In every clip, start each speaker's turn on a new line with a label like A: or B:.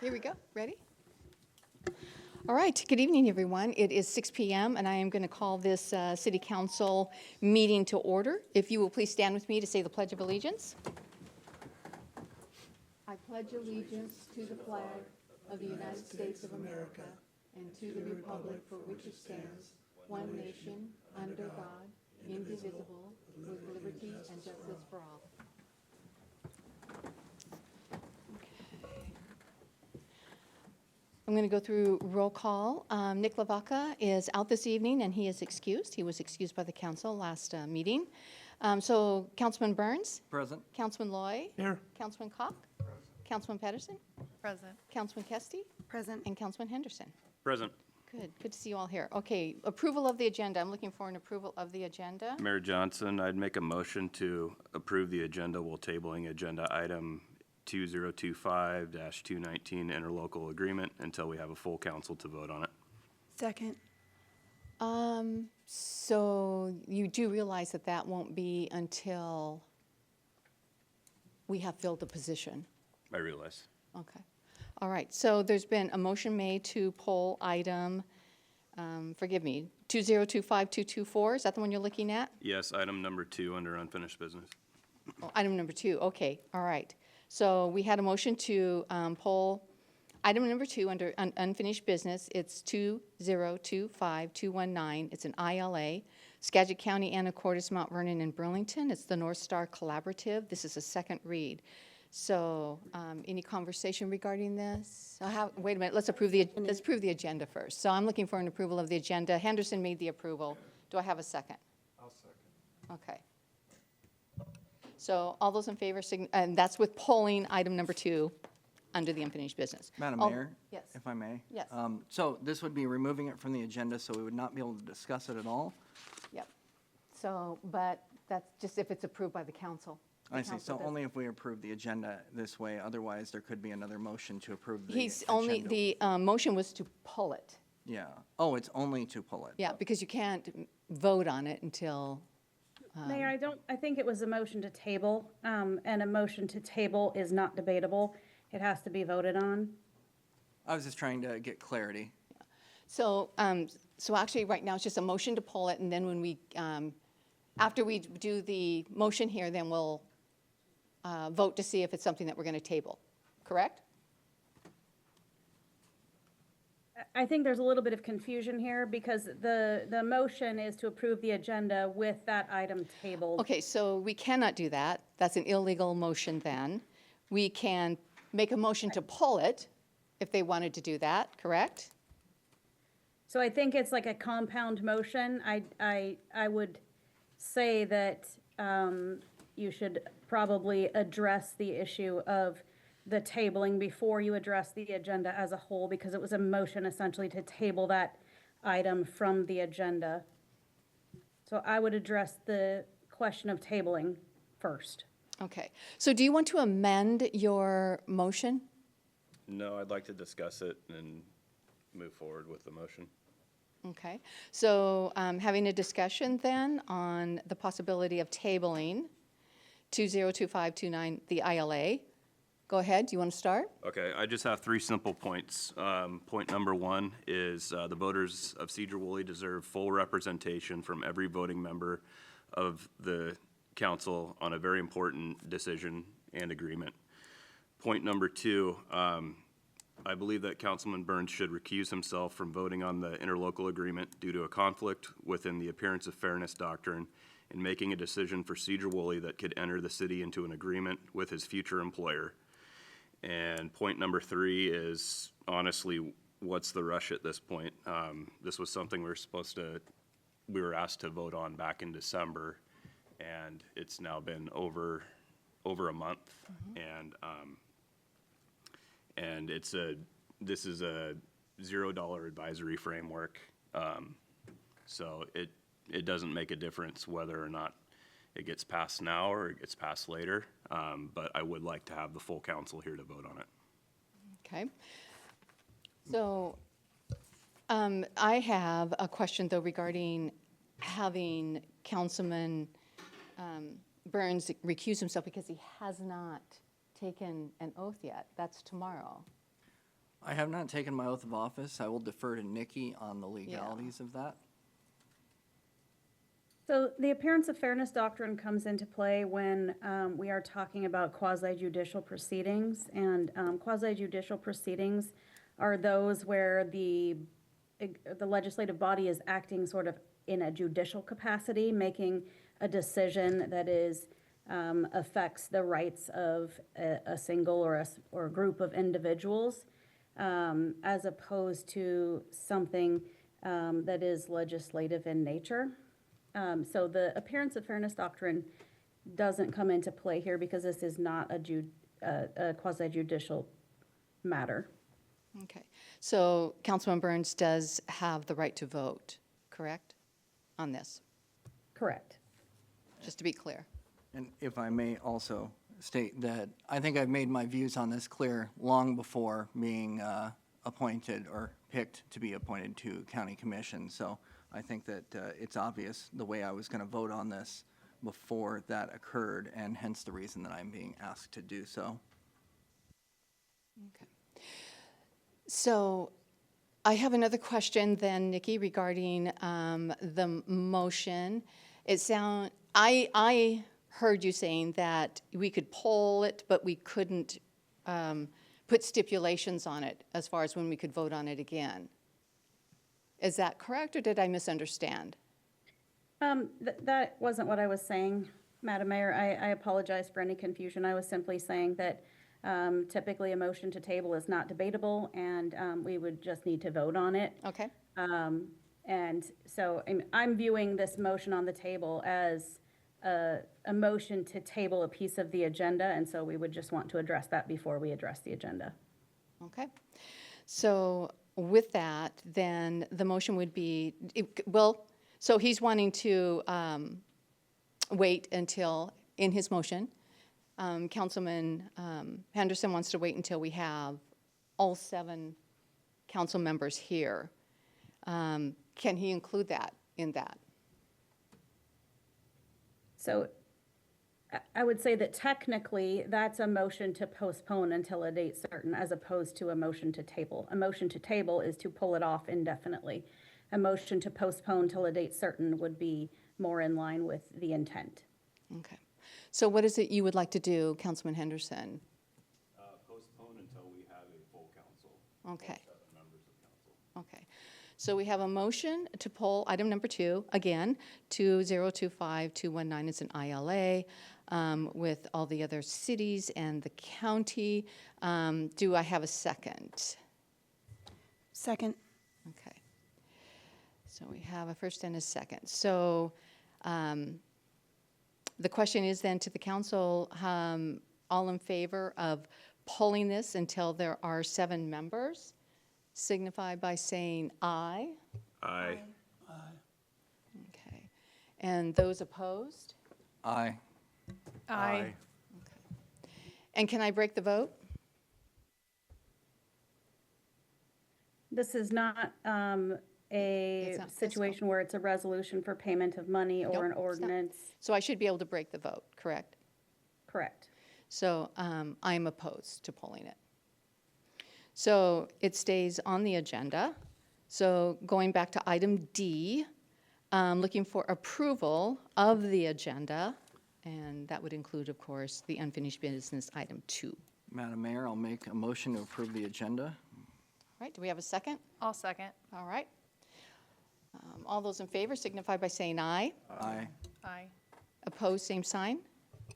A: Here we go. Ready? All right. Good evening, everyone. It is 6 p.m., and I am going to call this City Council meeting to order. If you will please stand with me to say the Pledge of Allegiance. I pledge allegiance to the flag of the United States of America and to the republic for which it stands, one nation, under God, indivisible, with liberty and justice for all. I'm going to go through roll call. Nick Lavaca is out this evening, and he is excused. He was excused by the council last meeting. So Councilman Burns?
B: Present.
A: Councilman Loy?
C: Here.
A: Councilman Koch? Present. Councilman Pedersen?
D: Present.
A: Councilman Kesty?
D: Present.
A: And Councilman Henderson?
C: Present.
A: Good to see you all here. Okay, approval of the agenda. I'm looking for an approval of the agenda.
C: Mayor Johnson, I'd make a motion to approve the agenda while tabling agenda item 2025-219 interlocal agreement until we have a full council to vote on it.
D: Second.
A: So you do realize that that won't be until we have filled the position?
C: I realize.
A: Okay. All right. So there's been a motion made to poll item, forgive me, 2025224. Is that the one you're looking at?
C: Yes, item number 2 under unfinished business.
A: Oh, item number 2. Okay. All right. So we had a motion to poll item number 2 under unfinished business. It's 2025219. It's an ILA, Skagit County, Anacortes, Mount Vernon, and Burlington. It's the North Star Collaborative. This is a second read. So any conversation regarding this? Wait a minute. Let's approve the agenda first. So I'm looking for an approval of the agenda. Henderson made the approval. Do I have a second?
B: I'll second.
A: Okay. So all those in favor, and that's with polling item number 2 under the unfinished business.
B: Madam
A: All-
B: Mayor?
A: Yes.
B: If I may?
A: Yes.
B: So this would be removing it from the agenda, so we would not be able to discuss it at all?
A: Yep. So, but that's just if it's approved by the council. The
B: I see,
A: council
B: so
A: does-
B: only if we approve the agenda this way, otherwise there could be another motion to approve the agenda.
A: He's only, the motion was to pull it.
B: Yeah, oh, it's only to pull it?
A: Yeah, because you can't vote on it until,
D: Mayor, I think it was a motion to table, and a motion to table is not debatable. It has to be voted on.
B: I was just trying to get clarity.
A: so actually, right now, it's just a motion to pull it, and then when we, after we do the motion here, then we'll vote to see if it's something that we're going to table, correct?
D: I think there's a little bit of confusion here because the motion is to approve the agenda with that item tabled.
A: Okay, so we cannot do that. That's an illegal motion then. We can make a motion to pull it if they wanted to do that, correct?
D: So I think it's like a compound motion. I would say that you should probably address the issue of the tabling before you address the agenda as a whole, because it was a motion essentially to table that item from the agenda. So I would address the question of tabling first.
A: Okay, so do you want to amend your motion?
C: No, I'd like to discuss it and move forward with the motion.
A: Okay, so having a discussion then on the possibility of tabling 202529, the ILA. Go ahead, do you want to start?
C: Okay, I just have 3 simple points. Point number 1 is the voters of Sedro-Woolley deserve full representation from every voting member of the council on a very important decision and agreement. Point number 2, I believe that Councilman Burns should recuse himself from voting on the interlocal agreement due to a conflict within the appearance of fairness doctrine in making a decision for Sedro-Woolley that could enter the city into an agreement with his future employer. And point number 3 is, honestly, what's the rush at this point? This was something we were asked to vote on back in December, and it's now been over a month. And this is a $0 advisory framework. So it doesn't make a difference whether or not it gets passed now or it gets passed later. But I would like to have the full council here to vote on it.
A: Okay. So I have a question, though, regarding having Councilman Burns recuse himself because he has not taken an oath yet. That's tomorrow.
B: I have not taken my oath of office. I will defer to Nikki on the legalities of that.
D: So the appearance of fairness doctrine comes into play when we are talking about quasi-judicial proceedings. And quasi-judicial proceedings are those where the legislative body is acting sort of in a judicial capacity, making a decision that is, affects the rights of a single or a group of individuals, as opposed to something that is legislative in nature. So the appearance of fairness doctrine doesn't come into play here because this is not a quasi-judicial matter.
A: Okay. So Councilman Burns does have the right to vote, correct, on this?
D: Correct.
A: Just to be clear.
B: And if I may also state that I think I've made my views on this clear long before being appointed or picked to be appointed to county commission. So I think that it's obvious the way I was going to vote on this before that occurred, and hence the reason that I'm being asked to do so.
A: Okay. So I have another question then, Nikki, regarding the motion. I heard you saying that we could poll it, but we couldn't put stipulations on it as far as when we could vote on it again. Is that correct, or did I misunderstand?
D: That wasn't what I was saying, Madam Mayor. I apologize for any confusion. I was simply saying that typically a motion to table is not debatable, and we would just need to vote on it.
A: Okay.
D: And so I'm viewing this motion on the table as a motion to table a piece of the agenda, and so we would just want to address that before we address the agenda.
A: Okay. So with that, then the motion would be, so he's wanting to wait until, in his motion, Councilman Henderson wants to wait until we have all 7 council members here. Can he include that in that?
D: So I would say that technically, that's a motion to postpone until a date certain, as opposed to a motion to table. A motion to table is to pull it off indefinitely. A motion to postpone till a date certain would be more in line with the intent.
A: Okay. So what is it you would like to do, Councilman Henderson?
C: Postpone until we have a full council.
A: Okay.
C: 7 members of council.
A: Okay. So we have a motion to pull item number 2, again, 2025219 is an ILA with all the other cities and the county. Do I have a second?
E: Second.
A: Okay. So we have a first and a second. So the question is then to the council, all in favor of pulling this until there are 7 members? Signify by saying aye.
C: Aye.
A: Okay. And those opposed?
B: Aye.
E: Aye.
A: And can I break the vote?
D: This is not a
A: It's not fiscal.
D: situation where it's a resolution for payment of money
A: Nope,
D: or an
A: it's not.
D: ordinance.
A: So I should be able to break the vote, correct?
D: Correct.
A: So I'm opposed to pulling it. So it stays on the agenda. So going back to item D, looking for approval of the agenda, and that would include, of course, the unfinished business item 2.
B: Madam Mayor, I'll make a motion to approve the agenda.
A: All right, do we have a second?
E: I'll second.
A: All right. All those in favor signify by saying aye.
B: Aye.
E: Aye.
A: Opposed, same sign.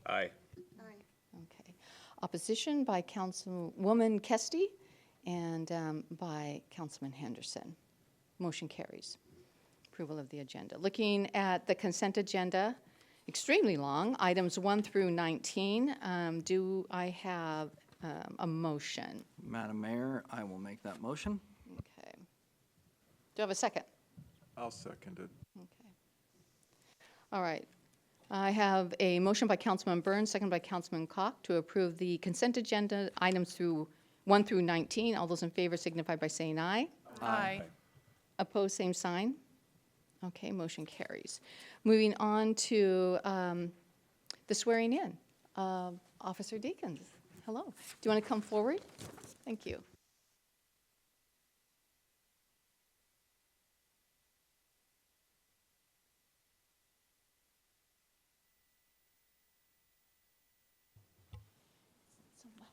C: Aye.
A: Okay. Opposition by Councilwoman Kesty and by Councilman Henderson. Motion carries. Approval of the agenda. Looking at the consent agenda, extremely long, items 1 through 19. Do I have a motion?
B: Madam Mayor, I will make that motion.
A: Okay. Do I have a second?
F: I'll second it.
A: Okay. All right. I have a motion by Councilman Burns, second by Councilman Koch to approve the consent agenda items 1 through 19. All those in favor signify by saying aye.
E: Aye.
A: Opposed, same sign. Okay, motion carries. Moving on to the swearing in of Officer Deacons. Hello. Do you want to come forward? Thank you.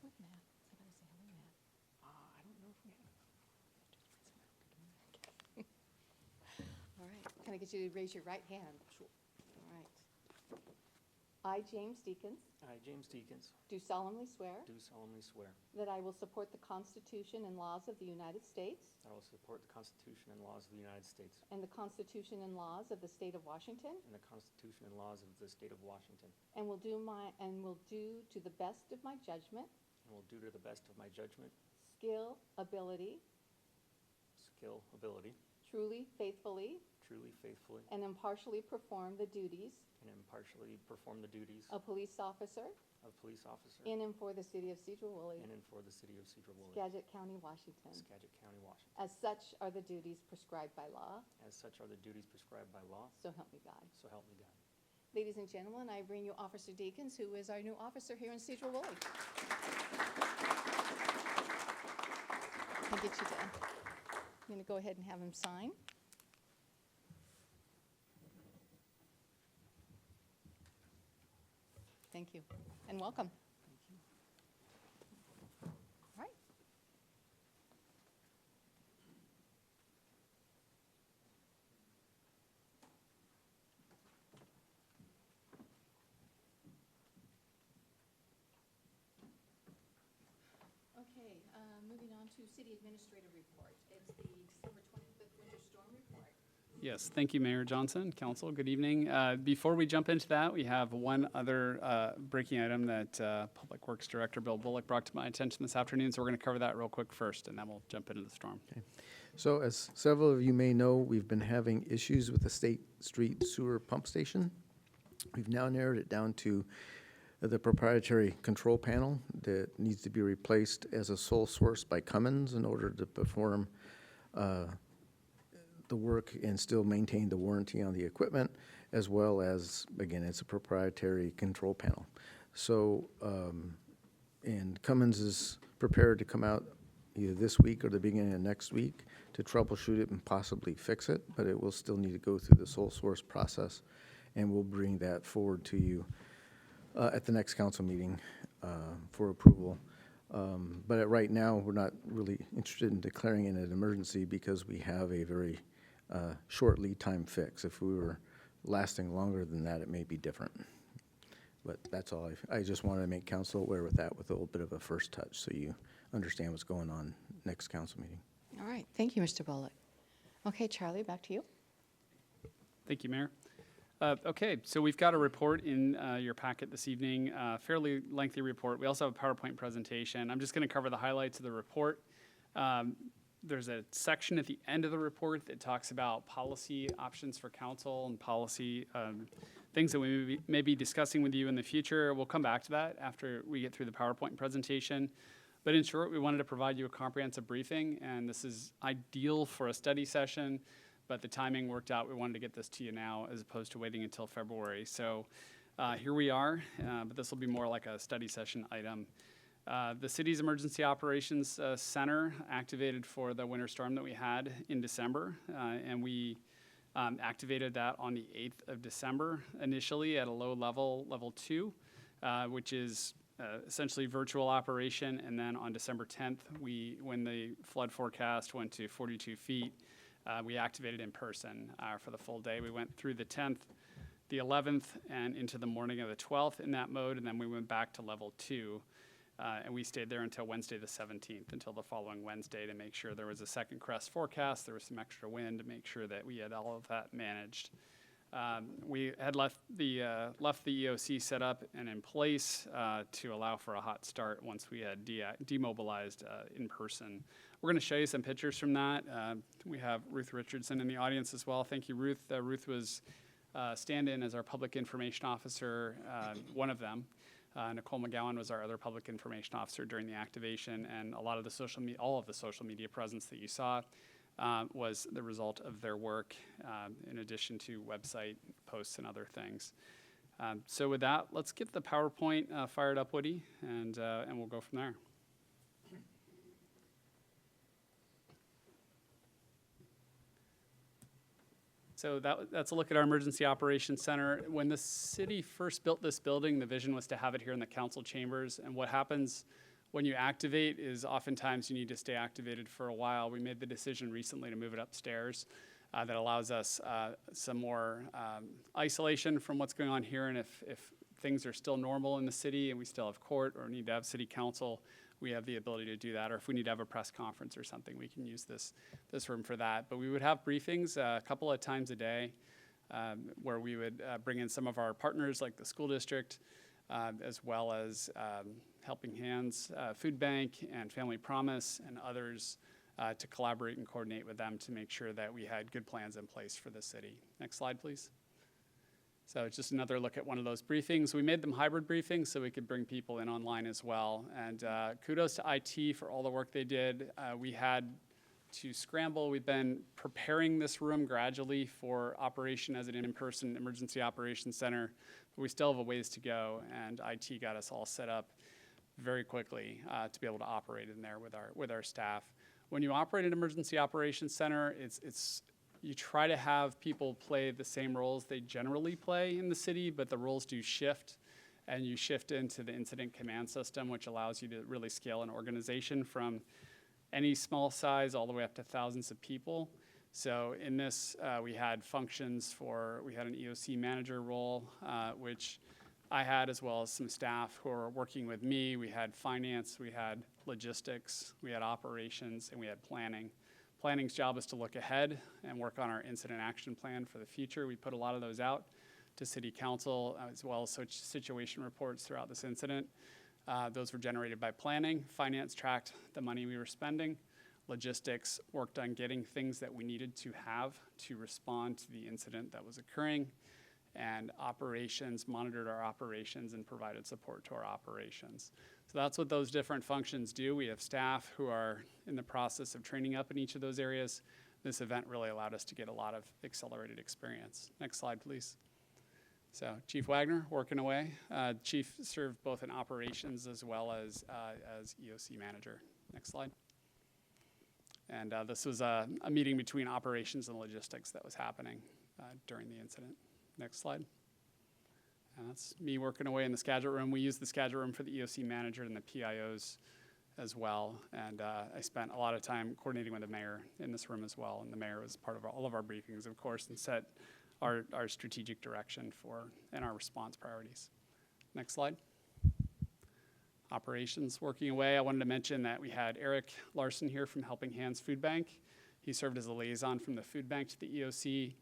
A: with Matt. Somebody say hello, Matt. I don't know if we have. All right, can I get you to raise your right hand? Sure. All right. I, James Deacons,
G: I, James Deacons,
A: do solemnly swear
G: do solemnly swear
A: that I will support the Constitution and laws of the United States
G: that I will support the Constitution and laws of the United States
A: and the Constitution and laws of the State of Washington,
G: and the Constitution and laws of the State of Washington,
A: and will do to the best of my judgment,
G: and will do to the best of my judgment,
A: skill, ability,
G: skill, ability,
A: truly, faithfully,
G: truly, faithfully,
A: and impartially perform the duties
G: and impartially perform the duties
A: of police officer
G: of police officer
A: in and for the city of Sedro-Woolley,
G: in and for the city of Sedro-Woolley,
A: Skagit County, Washington.
G: Skagit County, Washington.
A: As such are the duties prescribed by law,
G: As such are the duties prescribed by law,
A: so help me God.
G: so help me God.
A: Ladies and gentlemen, I bring you Officer Deacons, who is our new officer here in Sedro-Woolley. I'll get you to, I'm going to go ahead and have him sign. Thank you, and welcome. All right. Okay, moving on to city administrator report. It's the December 25th winter storm report.
H: Yes, thank you, Mayor Johnson, Council, good evening. Before we jump into that, we have one other breaking item that Public Works Director Bill Bullock brought to my attention this afternoon, so we're going to cover that real quick first, and then we'll jump into the storm.
I: So as several of you may know, we've been having issues with the State Street Sewer Pump Station. We've now narrowed it down to the proprietary control panel that needs to be replaced as a sole source by Cummins in order to perform the work and still maintain the warranty on the equipment, as well as, again, it's a proprietary control panel. So, and Cummins is prepared to come out either this week or the beginning of next week to troubleshoot it and possibly fix it, but it will still need to go through the sole source process, and we'll bring that forward to you at the next council meeting for approval. But right now, we're not really interested in declaring it an emergency because we have a very short lead time fix. If we were lasting longer than that, it may be different. But that's all. I just wanted to make council aware with that with a little bit of a first touch so you understand what's going on next council meeting.
A: All right, thank you, Mr. Bullock. Okay, Charlie, back to you.
H: Thank you, Mayor. Okay, so we've got a report in your packet this evening, fairly lengthy report. We also have a PowerPoint presentation. I'm just going to cover the highlights of the report. There's a section at the end of the report that talks about policy options for council and policy things that we may be discussing with you in the future. We'll come back to that after we get through the PowerPoint presentation. But in short, we wanted to provide you a comprehensive briefing, and this is ideal for a study session, but the timing worked out. We wanted to get this to you now as opposed to waiting until February. So here we are, but this will be more like a study session item. The city's Emergency Operations Center activated for the winter storm that we had in December, and we activated that on the 8th of December, initially at a low level, level 2, which is essentially virtual operation, and then on December 10th, when the flood forecast went to 42 feet, we activated in person for the full day. We went through the 10th, the 11th, and into the morning of the 12th in that mode, and then we went back to level 2. And we stayed there until Wednesday the 17th, until the following Wednesday, to make sure there was a second crest forecast, there was some extra wind, to make sure that we had all of that managed. We had left the EOC set up and in place to allow for a hot start once we had demobilized in person. We're going to show you some pictures from that. We have Ruth Richardson in the audience as well. Thank you, Ruth. Ruth was stand-in as our public information officer, one of them. Nicole McGowan was our other public information officer during the activation, and a lot of the all of the social media presence that you saw was the result of their work, in addition to website posts and other things. So with that, let's get the PowerPoint fired up, Woody, and we'll go from there. So that's a look at our Emergency Operations Center. When the city first built this building, the vision was to have it here in the council chambers. And what happens when you activate is oftentimes you need to stay activated for a while. We made the decision recently to move it upstairs. That allows us some more isolation from what's going on here. And if things are still normal in the city and we still have court or need to have city council, we have the ability to do that. Or if we need to have a press conference or something, we can use this room for that. But we would have briefings a couple of times a day where we would bring in some of our partners like the school district, as well as Helping Hands, Food Bank, and Family Promise, and others to collaborate and coordinate with them to make sure that we had good plans in place for the city. Next slide, please. So it's just another look at one of those briefings. We made them hybrid briefings so we could bring people in online as well. And kudos to IT for all the work they did. We had to scramble. We've been preparing this room gradually for operation as an in-person emergency operations center, but we still have a ways to go, and IT got us all set up very quickly to be able to operate in there with our staff. When you operate an emergency operations center, you try to have people play the same roles they generally play in the city, but the roles do shift, and you shift into the incident command system, which allows you to really scale an organization from any small size all the way up to thousands of people. So in this, we had functions we had an EOC manager role, which I had, as well as some staff who were working with me. We had finance, we had logistics, we had operations, and we had planning. Planning's job is to look ahead and work on our incident action plan for the future. We put a lot of those out to city council, as well as situation reports throughout this incident. Those were generated by planning. Finance tracked the money we were spending. Logistics worked on getting things that we needed to have to respond to the incident that was occurring. And operations monitored our operations and provided support to our operations. So that's what those different functions do. We have staff who are in the process of training up in each of those areas. This event really allowed us to get a lot of accelerated experience. Next slide, please. So Chief Wagner working away. Chief served both in operations as well as EOC manager. Next slide. And this was a meeting between operations and logistics that was happening during the incident. Next slide. And that's me working away in the schedule room. We use the schedule room for the EOC manager and the PIOs as well. And I spent a lot of time coordinating with the mayor in this room as well. And the mayor was part of all of our briefings, of course, and set our strategic direction and our response priorities. Next slide. Operations working away. I wanted to mention that we had Eric Larson here from Helping Hands Food Bank. He served as a liaison from the food bank to the EOC.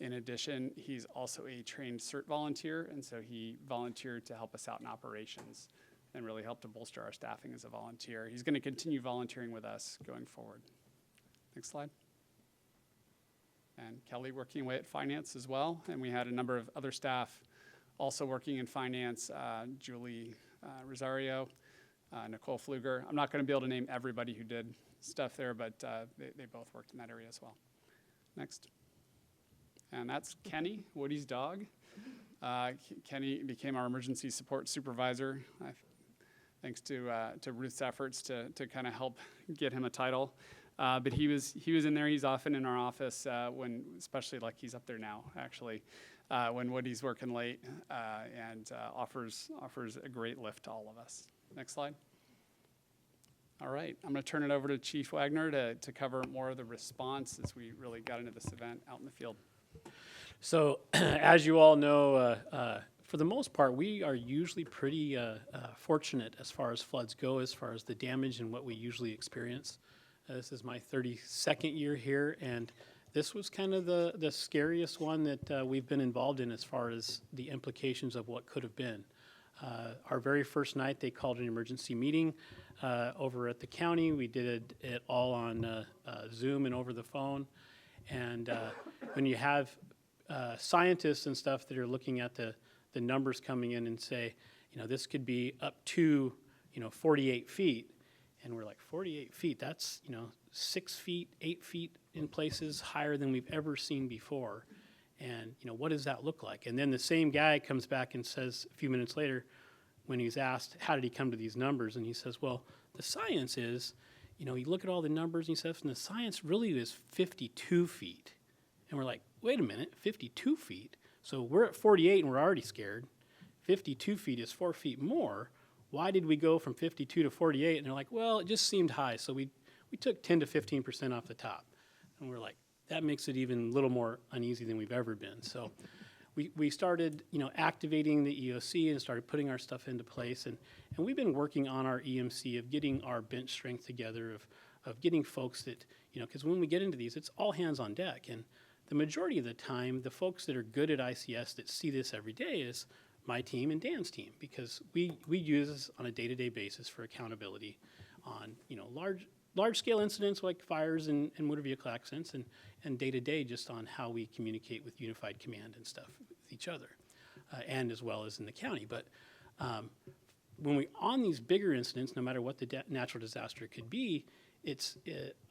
H: In addition, he's also a trained CERT volunteer, and so he volunteered to help us out in operations and really helped to bolster our staffing as a volunteer. He's going to continue volunteering with us going forward. Next slide. And Kelly working away at finance as well, and we had a number of other staff also working in finance, Julie Rosario, Nicole Pfluger. I'm not going to be able to name everybody who did stuff there, but they both worked in that area as well. Next. And that's Kenny, Woody's dog. Kenny became our emergency support supervisor, thanks to Ruth's efforts to kind of help get him a title. But he was in there. He's often in our office especially like he's up there now, actually, when Woody's working late and offers a great lift to all of us. Next slide. All right, I'm going to turn it over to Chief Wagner to cover more of the response as we really got into this event out in the field.
J: So, as you all know, for the most part, we are usually pretty fortunate as far as floods go, as far as the damage and what we usually experience. This is my 32nd year here, and this was kind of the scariest one that we've been involved in as far as the implications of what could have been. Our very first night, they called an emergency meeting over at the county. We did it all on Zoom and over the phone. And when you have scientists and stuff that are looking at the numbers coming in and say, this could be up to, 48 feet. And we're like, 48 feet, that's, 6 feet, 8 feet in places higher than we've ever seen before. And, what does that look like? And then the same guy comes back and says a few minutes later, when he's asked, how did he come to these numbers? And he says, well, the science is, you look at all the numbers and stuff, and the science really is 52 feet. And we're like, wait a minute, 52 feet? So we're at 48 and we're already scared. 52 feet is 4 feet more. why did we go from 52 to 48? And they're like, well, it just seemed high, so we took 10 to 15% off the top. And we're like, that makes it even a little more uneasy than we've ever been. So we started, activating the EOC and started putting our stuff into place. And we've been working on our EMC of getting our bench strength together, of getting folks that, because when we get into these, it's all hands on deck. And the majority of the time, the folks that are good at ICS that see this every day is my team and Dan's team, because we use this on a day-to-day basis for accountability on, large scale incidents like fires and motor vehicle accidents, and day-to-day just on how we communicate with unified command and stuff with each other, and as well as in the county. But when we on these bigger incidents, no matter what the natural disaster could be,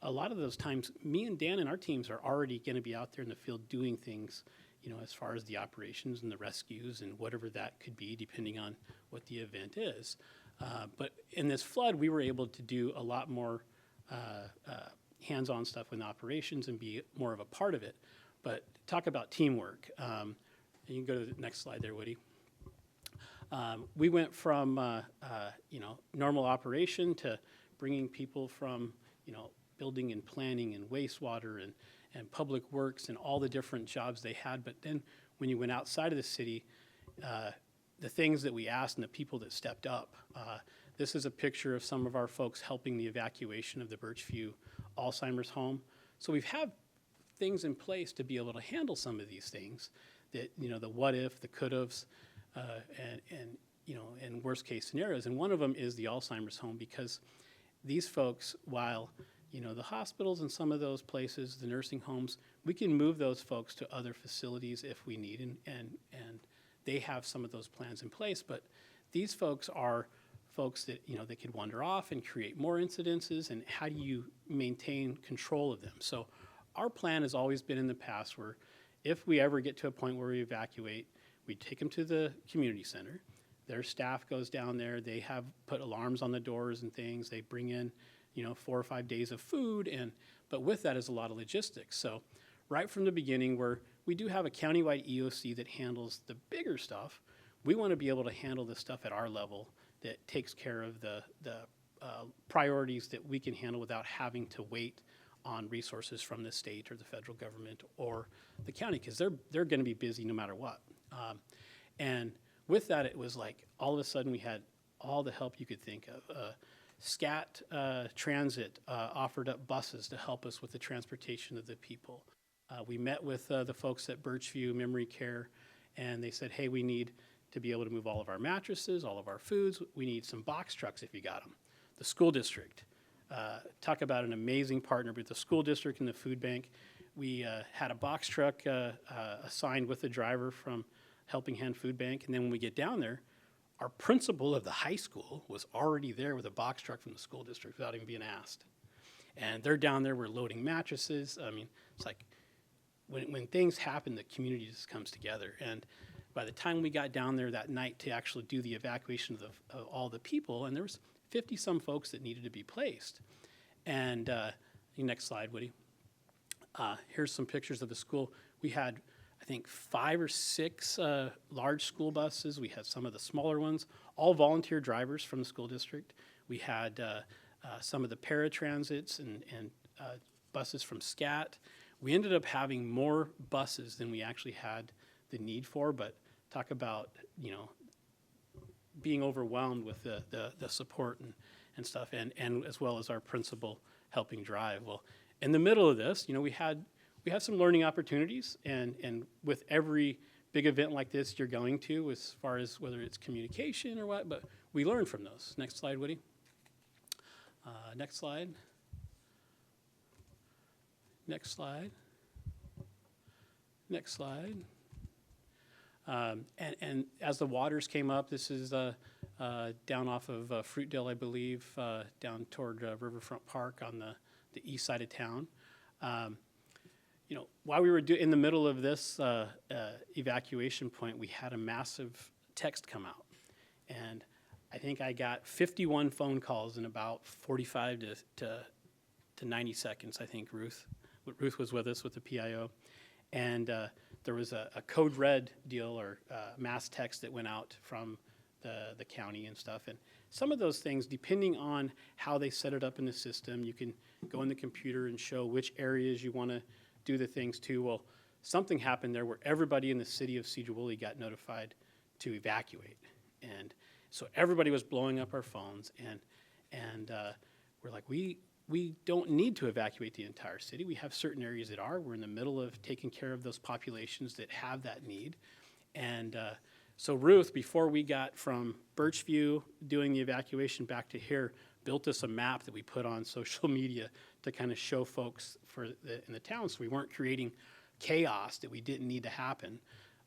J: a lot of those times, me and Dan and our teams are already going to be out there in the field doing things, as far as the operations and the rescues and whatever that could be, depending on what the event is. But in this flood, we were able to do a lot more hands-on stuff with operations and be more of a part of it. But talk about teamwork. You can go to the next slide there, Woody. We went from normal operation to bringing people from building and planning and wastewater and public works and all the different jobs they had. But then when you went outside of the city, the things that we asked and the people that stepped up. This is a picture of some of our folks helping the evacuation of the Birchview Alzheimer's home. So we've had things in place to be able to handle some of these things that, the what if, the could haves, and worst case scenarios. And one of them is the Alzheimer's home, because these folks, while, the hospitals and some of those places, the nursing homes, we can move those folks to other facilities if we need, and they have some of those plans in place. But these folks are folks that, they could wander off and create more incidences, and how do you maintain control of them? So our plan has always been in the past where if we ever get to a point where we evacuate, we take them to the community center. Their staff goes down there. They have put alarms on the doors and things. They bring in, 4 or 5 days of food, but with that is a lot of logistics. So right from the beginning, where we do have a countywide EOC that handles the bigger stuff, we want to be able to handle the stuff at our level that takes care of the priorities that we can handle without having to wait on resources from the state or the federal government or the county, because they're going to be busy no matter what. And with that, it was like all of a sudden we had all the help you could think of. SCAT Transit offered up buses to help us with the transportation of the people. We met with the folks at Birchview Memory Care, and they said, hey, we need to be able to move all of our mattresses, all of our foods. We need some box trucks if you got them. The school district, talk about an amazing partner with the school district and the food bank. We had a box truck assigned with the driver from Helping Hand Food Bank, and then when we get down there, our principal of the high school was already there with a box truck from the school district without even being asked. And they're down there, we're loading mattresses. I mean, it's like when things happen, the community just comes together. And by the time we got down there that night to actually do the evacuation of all the people, and there was 50-some folks that needed to be placed. And next slide, Woody. Here's some pictures of the school. We had, I think, 5 or 6 large school buses. We had some of the smaller ones, all volunteer drivers from the school district. We had some of the paratransits and buses from SCAT. We ended up having more buses than we actually had the need for, but talk about, being overwhelmed with the support and stuff, and as well as our principal helping drive. Well, in the middle of this, we have some learning opportunities, and with every big event like this you're going to, as far as whether it's communication or what, but we learn from those. Next slide, Woody. Next slide. Next slide. Next slide. And as the waters came up, this is down off of Fruitdale, I believe, down toward Riverfront Park on the east side of town. While we were in the middle of this evacuation point, we had a massive text come out. And I think I got 51 phone calls in about 45 to 90 seconds, I think, Ruth was with us with the PIO. And there was a code red deal or mass text that went out from the county and stuff, and some of those things, depending on how they set it up in the system, you can go in the computer and show which areas you want to do the things to. Well, something happened there where everybody in the city of Sedro-Woolley got notified to evacuate. And so everybody was blowing up our phones, and we're like, we don't need to evacuate the entire city. We have certain areas that are. We're in the middle of taking care of those populations that have that need. And so Ruth, before we got from Birchview doing the evacuation back to here, built us a map that we put on social media to kind of show folks in the town, so we weren't creating chaos that we didn't need to happen.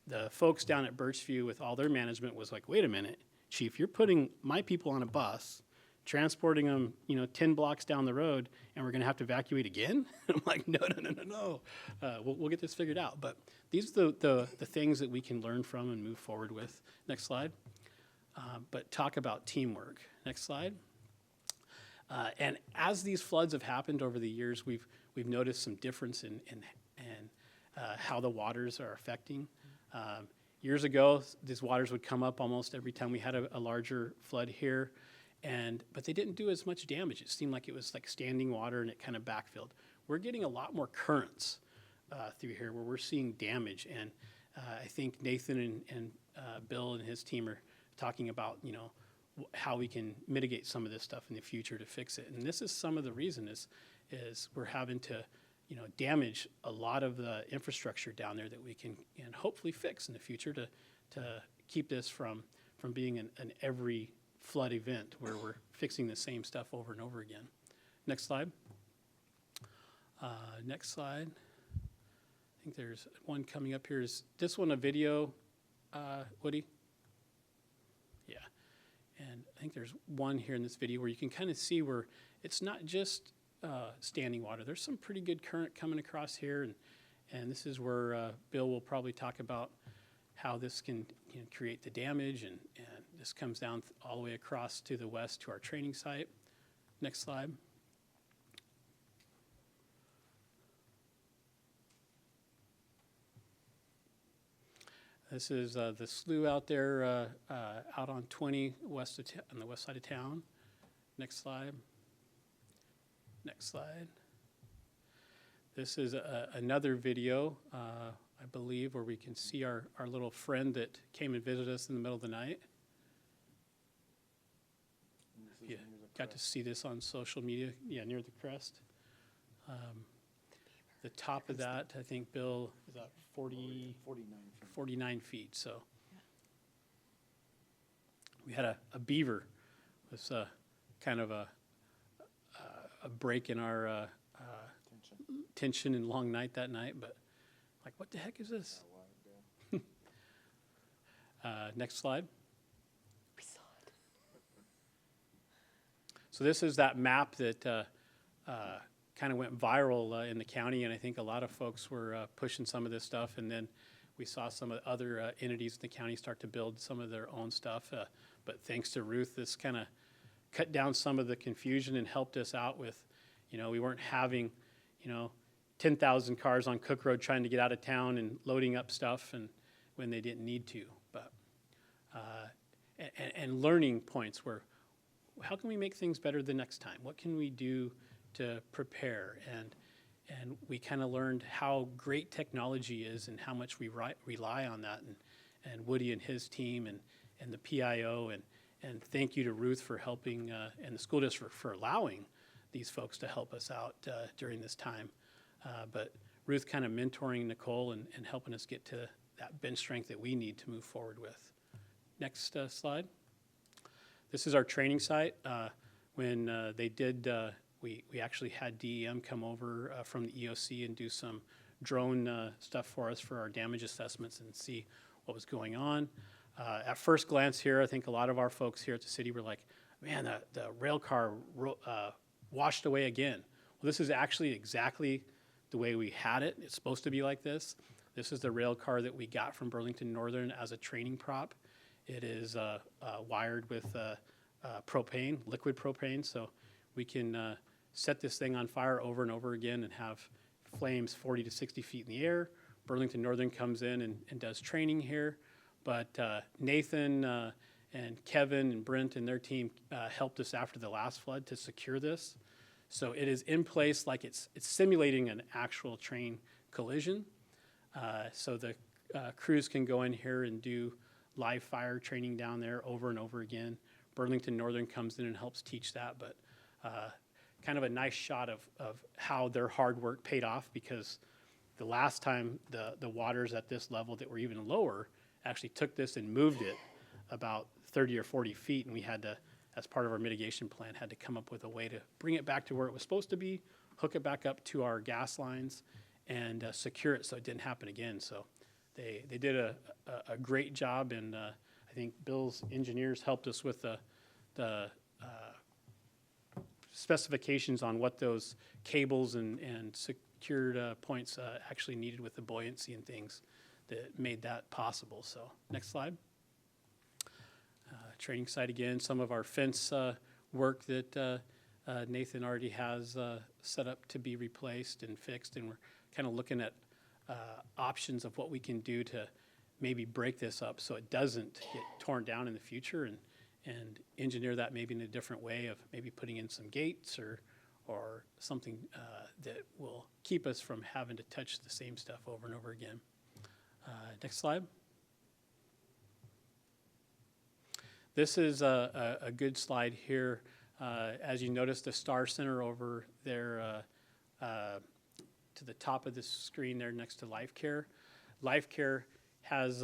J: The folks down at Birchview with all their management was like, wait a minute, Chief, you're putting my people on a bus, transporting them, 10 blocks down the road, and we're going to have to evacuate again? I'm like, no. We'll get this figured out. But these are the things that we can learn from and move forward with. Next slide. But talk about teamwork. Next slide. And as these floods have happened over the years, we've noticed some difference in how the waters are affecting. Years ago, these waters would come up almost every time we had a larger flood here, but they didn't do as much damage. It seemed like it was like standing water and it kind of backfilled. We're getting a lot more currents through here where we're seeing damage, and I think Nathan and Bill and his team are talking about, how we can mitigate some of this stuff in the future to fix it. And this is some of the reason is we're having to damage a lot of the infrastructure down there that we can and hopefully fix in the future to keep this from being an every flood event where we're fixing the same stuff over and over again. Next slide. Next slide. I think there's one coming up here. Is this one a video, Woody? Yeah. And I think there's one here in this video where you can kind of see where it's not just standing water. There's some pretty good current coming across here, and this is where Bill will probably talk about how this can create the damage, and this comes down all the way across to the west to our training site. Next slide. This is the slough out there out on 20 on the west side of town. Next slide. Next slide. This is another video, I believe, where we can see our little friend that came and visited us in the middle of the night. Yeah, got to see this on social media. Yeah, near the crest. The top of that, I think, Bill, is about 49 feet. So we had a beaver. It was kind of a break in our tension and long night that night, but like, what the heck is this? Next slide.
A: We saw it.
J: So this is that map that kind of went viral in the county, and I think a lot of folks were pushing some of this stuff, and then we saw some of the other entities in the county start to build some of their own stuff, but thanks to Ruth, this kind of cut down some of the confusion and helped us out with, we weren't having, 10,000 cars on Cook Road trying to get out of town and loading up stuff and when they didn't need to. But and learning points where how can we make things better the next time? What can we do to prepare? And we kind of learned how great technology is and how much we rely on that. And Woody and his team and the PIO and thank you to Ruth for helping and the school district for allowing these folks to help us out during this time. But Ruth kind of mentoring Nicole and helping us get to that bench strength that we need to move forward with. Next slide. This is our training site. When they did, we actually had DEM come over from the EOC and do some drone stuff for us for our damage assessments and see what was going on. At first glance here, I think a lot of our folks here at the city were like, man, the rail car washed away again. Well, this is actually exactly the way we had it. It's supposed to be like this. This is the rail car that we got from Burlington Northern as a training prop. It is wired with propane, liquid propane, so we can set this thing on fire over and over again and have flames 40 to 60 feet in the air. Burlington Northern comes in and does training here. But Nathan and Kevin and Brent and their team helped us after the last flood to secure this. So it is in place like it's simulating an actual train collision. So the crews can go in here and do live fire training down there over and over again. Burlington Northern comes in and helps teach that, but kind of a nice shot of how their hard work paid off, because the last time the waters at this level that were even lower actually took this and moved it about 30 or 40 feet, and we had to, as part of our mitigation plan, had to come up with a way to bring it back to where it was supposed to be, hook it back up to our gas lines, and secure it so it didn't happen again. So they did a great job, and I think Bill's engineers helped us with the specifications on what those cables and secured points actually needed with the buoyancy and things that made that possible. So next slide. Training site again, some of our fence work that Nathan already has set up to be replaced and fixed, and we're kind of looking at options of what we can do to maybe break this up so it doesn't get torn down in the future, and engineer that maybe in a different way of maybe putting in some gates or something that will keep us from having to touch the same stuff over and over again. Next slide. This is a good slide here. As you notice, the Star Center over there to the top of the screen there next to Life Care. Life Care has,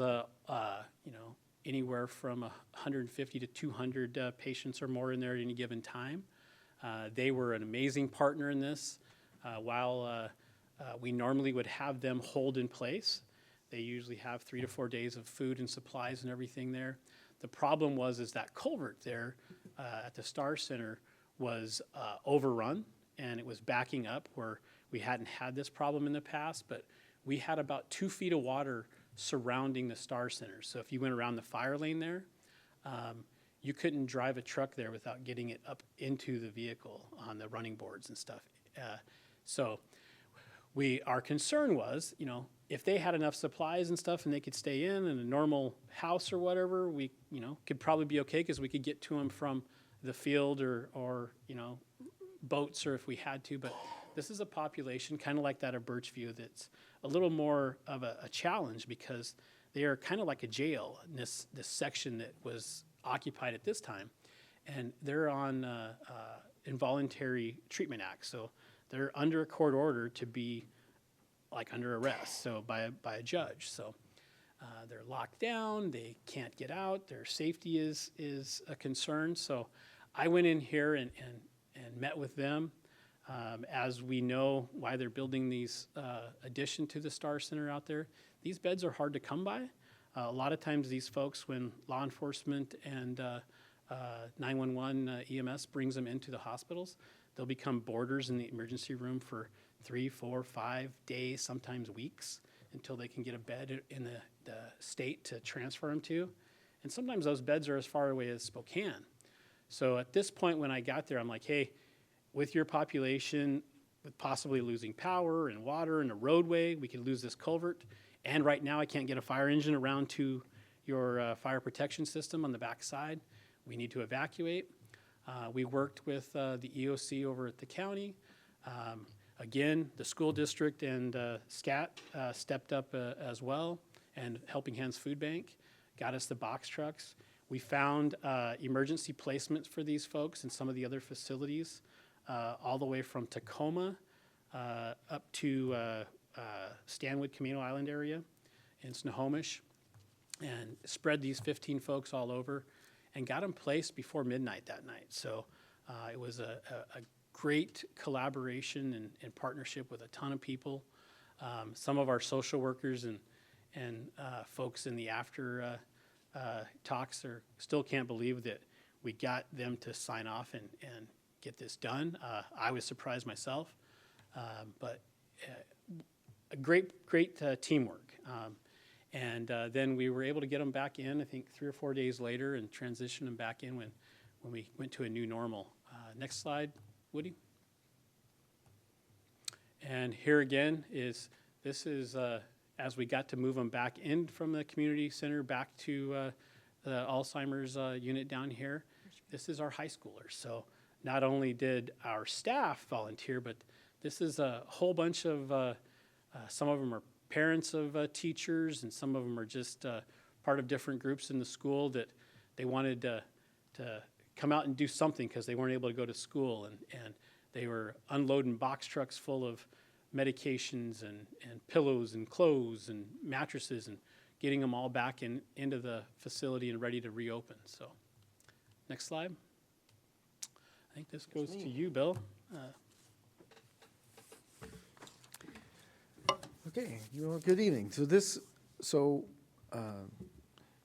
J: anywhere from 150 to 200 patients or more in there at any given time. They were an amazing partner in this. While we normally would have them hold in place, they usually have 3 to 4 days of food and supplies and everything there. The problem is that culvert there at the Star Center was overrun, and it was backing up where we hadn't had this problem in the past, but we had about 2 feet of water surrounding the Star Center. So if you went around the fire lane there, you couldn't drive a truck there without getting it up into the vehicle on the running boards and stuff. So our concern was, if they had enough supplies and stuff and they could stay in a normal house or whatever, we, could probably be okay because we could get to them from the field or boats, or if we had to. But this is a population kind of like that of Birchview that's a little more of a challenge, because they are kind of like a jail in this section that was occupied at this time, and they're on involuntary treatment act, so they're under a court order to be like under arrest, so by a judge. So they're locked down, they can't get out, their safety is a concern. So I went in here and met with them. As we know why they're building these addition to the Star Center out there, these beds are hard to come by. A lot of times these folks, when law enforcement and 911 EMS brings them into the hospitals, they'll become boarders in the emergency room for 3, 4, 5 days, sometimes weeks, until they can get a bed in the state to transfer them to. And sometimes those beds are as far away as Spokane. So at this point when I got there, I'm like, hey, with your population, with possibly losing power and water and a roadway, we could lose this culvert. And right now I can't get a fire engine around to your fire protection system on the back side. We need to evacuate. We worked with the EOC over at the county. Again, the school district and SCAT stepped up as well, and Helping Hands Food Bank got us the box trucks. We found emergency placements for these folks in some of the other facilities, all the way from Tacoma up to Stanwood, Camino Island area in Snohomish, and spread these 15 folks all over and got them placed before midnight that night. So it was a great collaboration and partnership with a ton of people. Some of our social workers and folks in the after talks still can't believe that we got them to sign off and get this done. I was surprised myself, but a great teamwork. And then we were able to get them back in, I think 3 or 4 days later, and transition them back in when we went to a new normal. Next slide, Woody. And here again this is as we got to move them back in from the community center back to the Alzheimer's unit down here, this is our high schoolers. So not only did our staff volunteer, but this is a whole bunch of, some of them are parents of teachers, and some of them are just part of different groups in the school that they wanted to come out and do something because they weren't able to go to school. And they were unloading box trucks full of medications and pillows and clothes and mattresses and getting them all back into the facility and ready to reopen. So, next slide. I think this goes to you, Bill.
I: Okay, good evening.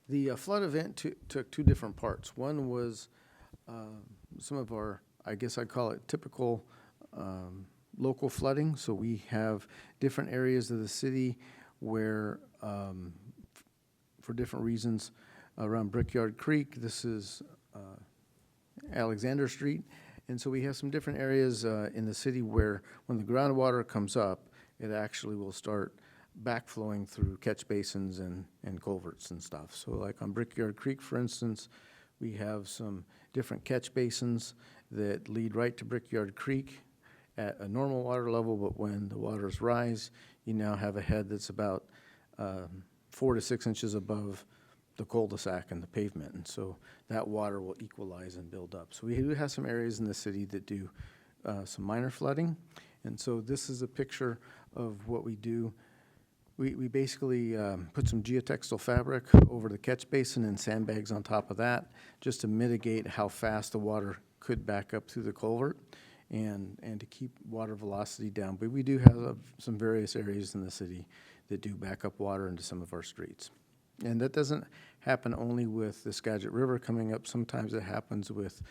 I: The flood event took two different parts. One was some of our, I guess I'd call it typical local flooding. So we have different areas of the city where, for different reasons, around Brickyard Creek, this is Alexander Street. And so we have some different areas in the city where when the groundwater comes up, it actually will start backflowing through catch basins and culverts and stuff. So like on Brickyard Creek, for instance, we have some different catch basins that lead right to Brickyard Creek at a normal water level, but when the waters rise, you now have a head that's about 4 to 6 inches above the cul-de-sac and the pavement. And so that water will equalize and build up. So we do have some areas in the city that do some minor flooding. And so this is a picture of what we do. We basically put some geotextile fabric over the catch basin and sandbags on top of that, just to mitigate how fast the water could back up through the culvert and to keep water velocity down. But we do have some various areas in the city that do back up water into some of our streets. And that doesn't happen only with the Skagit River coming up. Sometimes it happens with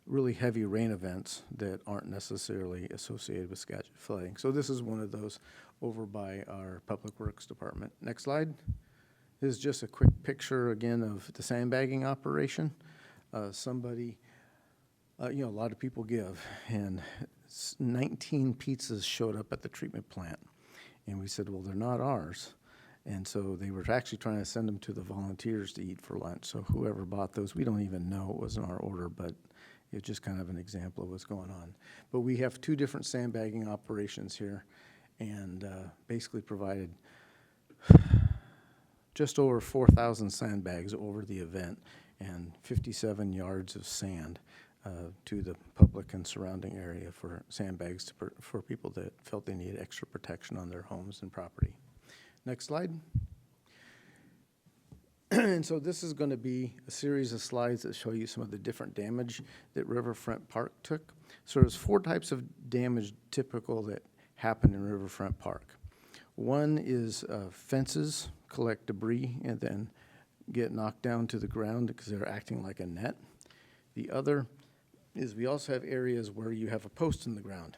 I: really heavy rain events that aren't necessarily associated with Skagit flooding. So this is one of those over by our Public Works Department. Next slide. This is just a quick picture again of the sandbagging operation. A lot of people give, and 19 pizzas showed up at the treatment plant. And we said, well, they're not ours. And so they were actually trying to send them to the volunteers to eat for lunch. So whoever bought those, we don't even know, it wasn't our order, but it's just kind of an example of what's going on. But we have two different sandbagging operations here, and basically provided just over 4,000 sandbags over the event and 57 yards of sand to the public and surrounding area for sandbags for people that felt they needed extra protection on their homes and property. Next slide. And so this is going to be a series of slides that show you some of the different damage that Riverfront Park took. So there's 4 types of damage typical that happen in Riverfront Park. One is fences collect debris and then get knocked down to the ground because they're acting like a net. The other is we also have areas where you have a post in the ground,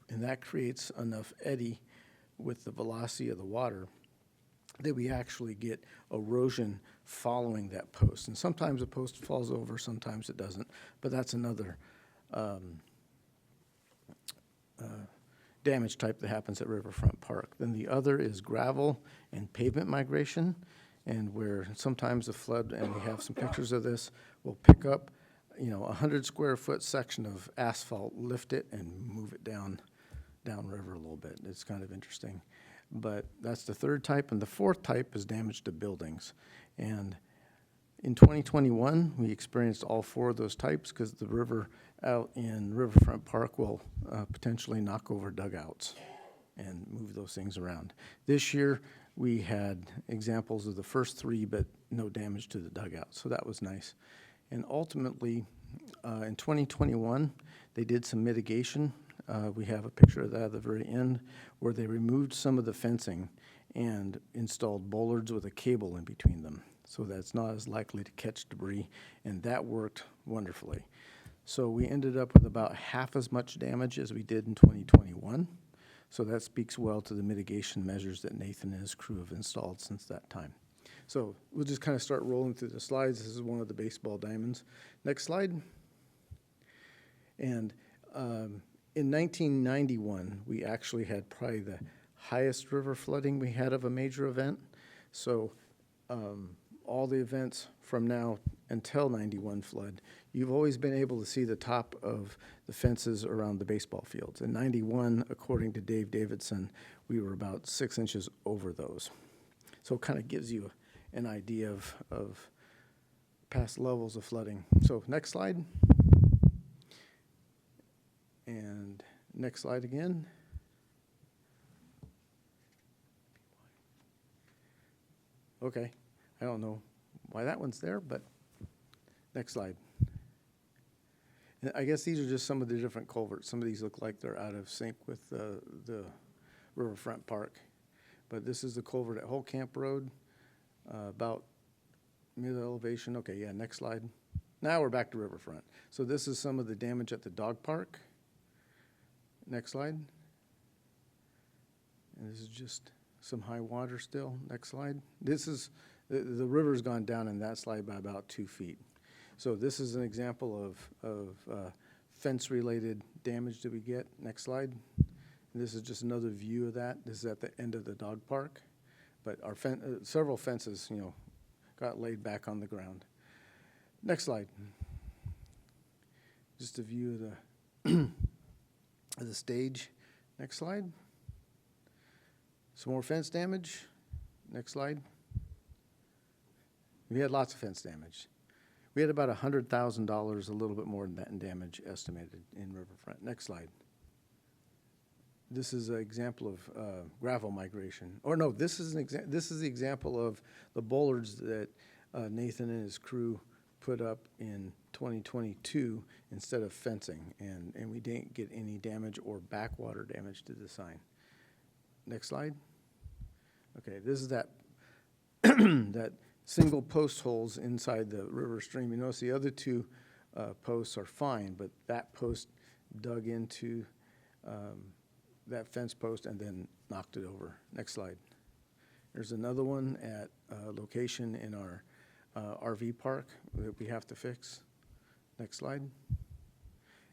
I: and that creates enough eddy with the velocity of the water that we actually get erosion following that post. And sometimes the post falls over, sometimes it doesn't, but that's another damage type that happens at Riverfront Park. Then the other is gravel and pavement migration, and where sometimes the flood, and we have some pictures of this, will pick up, 100 square foot section of asphalt, lift it, and move it downriver a little bit. It's kind of interesting. But that's the third type, and the fourth type is damage to buildings. And in 2021, we experienced all 4 of those types because the river out in Riverfront Park will potentially knock over dugouts and move those things around. This year, we had examples of the first 3, but no damage to the dugouts, so that was nice. And ultimately, in 2021, they did some mitigation. We have a picture of that at the very end, where they removed some of the fencing and installed bollards with a cable in between them, so that's not as likely to catch debris, and that worked wonderfully. So we ended up with about half as much damage as we did in 2021, so that speaks well to the mitigation measures that Nathan and his crew have installed since that time. So we'll just kind of start rolling through the slides. This is one of the baseball diamonds. Next slide. And in 1991, we actually had probably the highest river flooding we had of a major event. So all the events from now until 91 flood, you've always been able to see the top of the fences around the baseball fields. In 91, according to Dave Davidson, we were about 6 inches over those. So it kind of gives you an idea of past levels of flooding. So next slide. And next slide again. Okay, I don't know why that one's there, but next slide. And I guess these are just some of the different culverts. Some of these look like they're out of sync with the riverfront park. But this is the culvert at Whole Camp Road, about mid-elevation. Okay, yeah, next slide. Now we're back to riverfront. So this is some of the damage at the dog park. Next slide. And this is just some high water still. Next slide. This is, the river's gone down in that slide by about 2 feet. So this is an example of fence-related damage that we get. Next slide. And this is just another view of that. This is at the end of the dog park. But our several fences, you know, got laid back on the ground. Next slide. Just a view of the of the stage. Next slide. Some more fence damage. Next slide. We had lots of fence damage. We had about $100,000, a little bit more than that in damage estimated in riverfront. Next slide. This is an example of gravel migration. Or no, this is the example of the bollards that Nathan and his crew put up in 2022 instead of fencing, and we didn't get any damage or backwater damage to the sign. Next slide. Okay, this is that that single post holes inside the river stream. You notice the other two posts are fine, but that post dug into that fence post and then knocked it over. Next slide. There's another one at a location in our RV park that we have to fix. Next slide.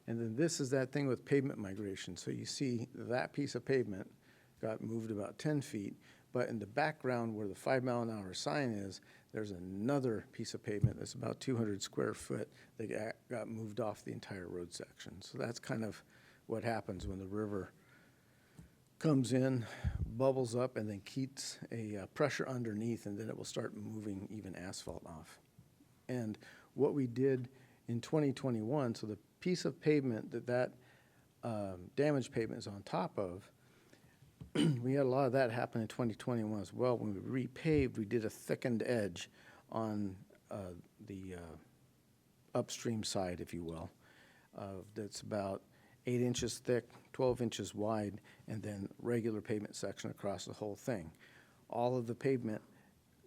I: And then this is that thing with pavement migration. So you see that piece of pavement got moved about 10 feet, but in the background where the 5-mile-an-hour sign is, there's another piece of pavement that's about 200 square foot that got moved off the entire road section. So that's kind of what happens when the river comes in, bubbles up, and then keeps a pressure underneath, and then it will start moving even asphalt off. And what we did in 2021, so the piece of pavement that damaged pavement is on top of, we had a lot of that happen in 2021 as well. When we repaved, we did a thickened edge on the upstream side, if you will, that's about 8 inches thick, 12 inches wide, and then regular pavement section across the whole thing. All of the pavement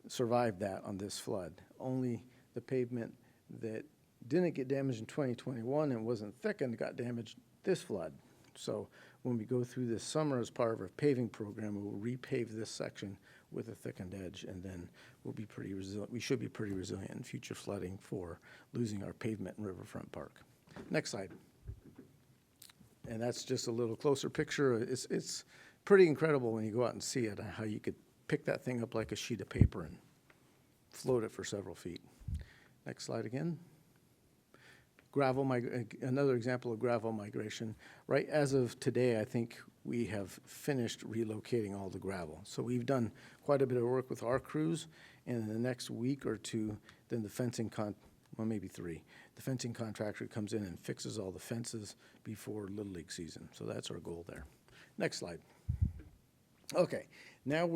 I: survived that on this flood. Only the pavement that didn't get damaged in 2021 and wasn't thickened got damaged this flood. So when we go through this summer as part of our paving program, we'll repave this section with a thickened edge, and then we'll be pretty resilient. We should be pretty resilient in future flooding for losing our pavement in Riverfront Park. Next slide. And that's just a little closer picture. It's pretty incredible when you go out and see it, how you could pick that thing up like a sheet of paper and float it for several feet. Next slide again. Another example of gravel migration. Right as of today, I think we have finished relocating all the gravel. So we've done quite a bit of work with our crews, and in the next week or two, then the fencing maybe 3. The fencing contractor comes in and fixes all the fences before Little League season. So that's our goal there. Next slide. Okay, now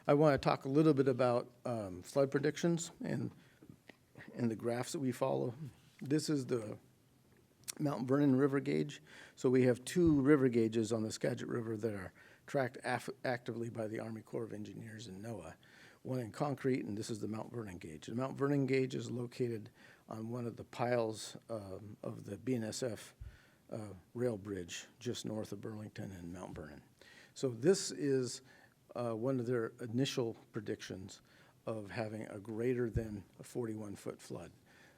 I: I want to talk a little bit about flood predictions and the graphs that we follow. This is the Mount Vernon River gauge. So we have 2 river gauges on the Skagit River that are tracked actively by the Army Corps of Engineers and NOAA. One in concrete, and this is the Mount Vernon gauge. The Mount Vernon gauge is located on one of the piles of the BNSF rail bridge just north of Burlington and Mount Vernon. So this is one of their initial predictions of having a greater than a 41-foot flood.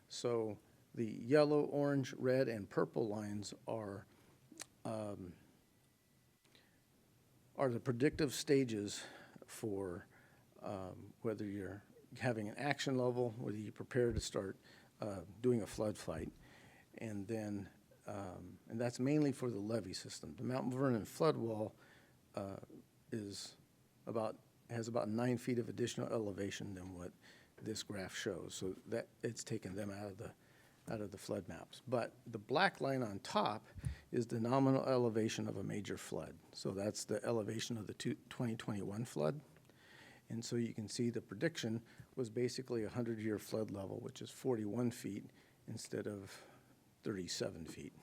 I: So the yellow, orange, red, and purple lines are the predictive stages for whether you're having an action level, whether you prepare to start doing a flood fight. And then, and that's mainly for the levee system. The Mount Vernon flood wall has about 9 feet of additional elevation than what this graph shows. So that it's taken them out of the flood maps. But the black line on top is the nominal elevation of a major flood. So that's the elevation of the 2021 flood. And so you can see the prediction was basically a 100-year flood level, which is 41 feet instead of 37 feet.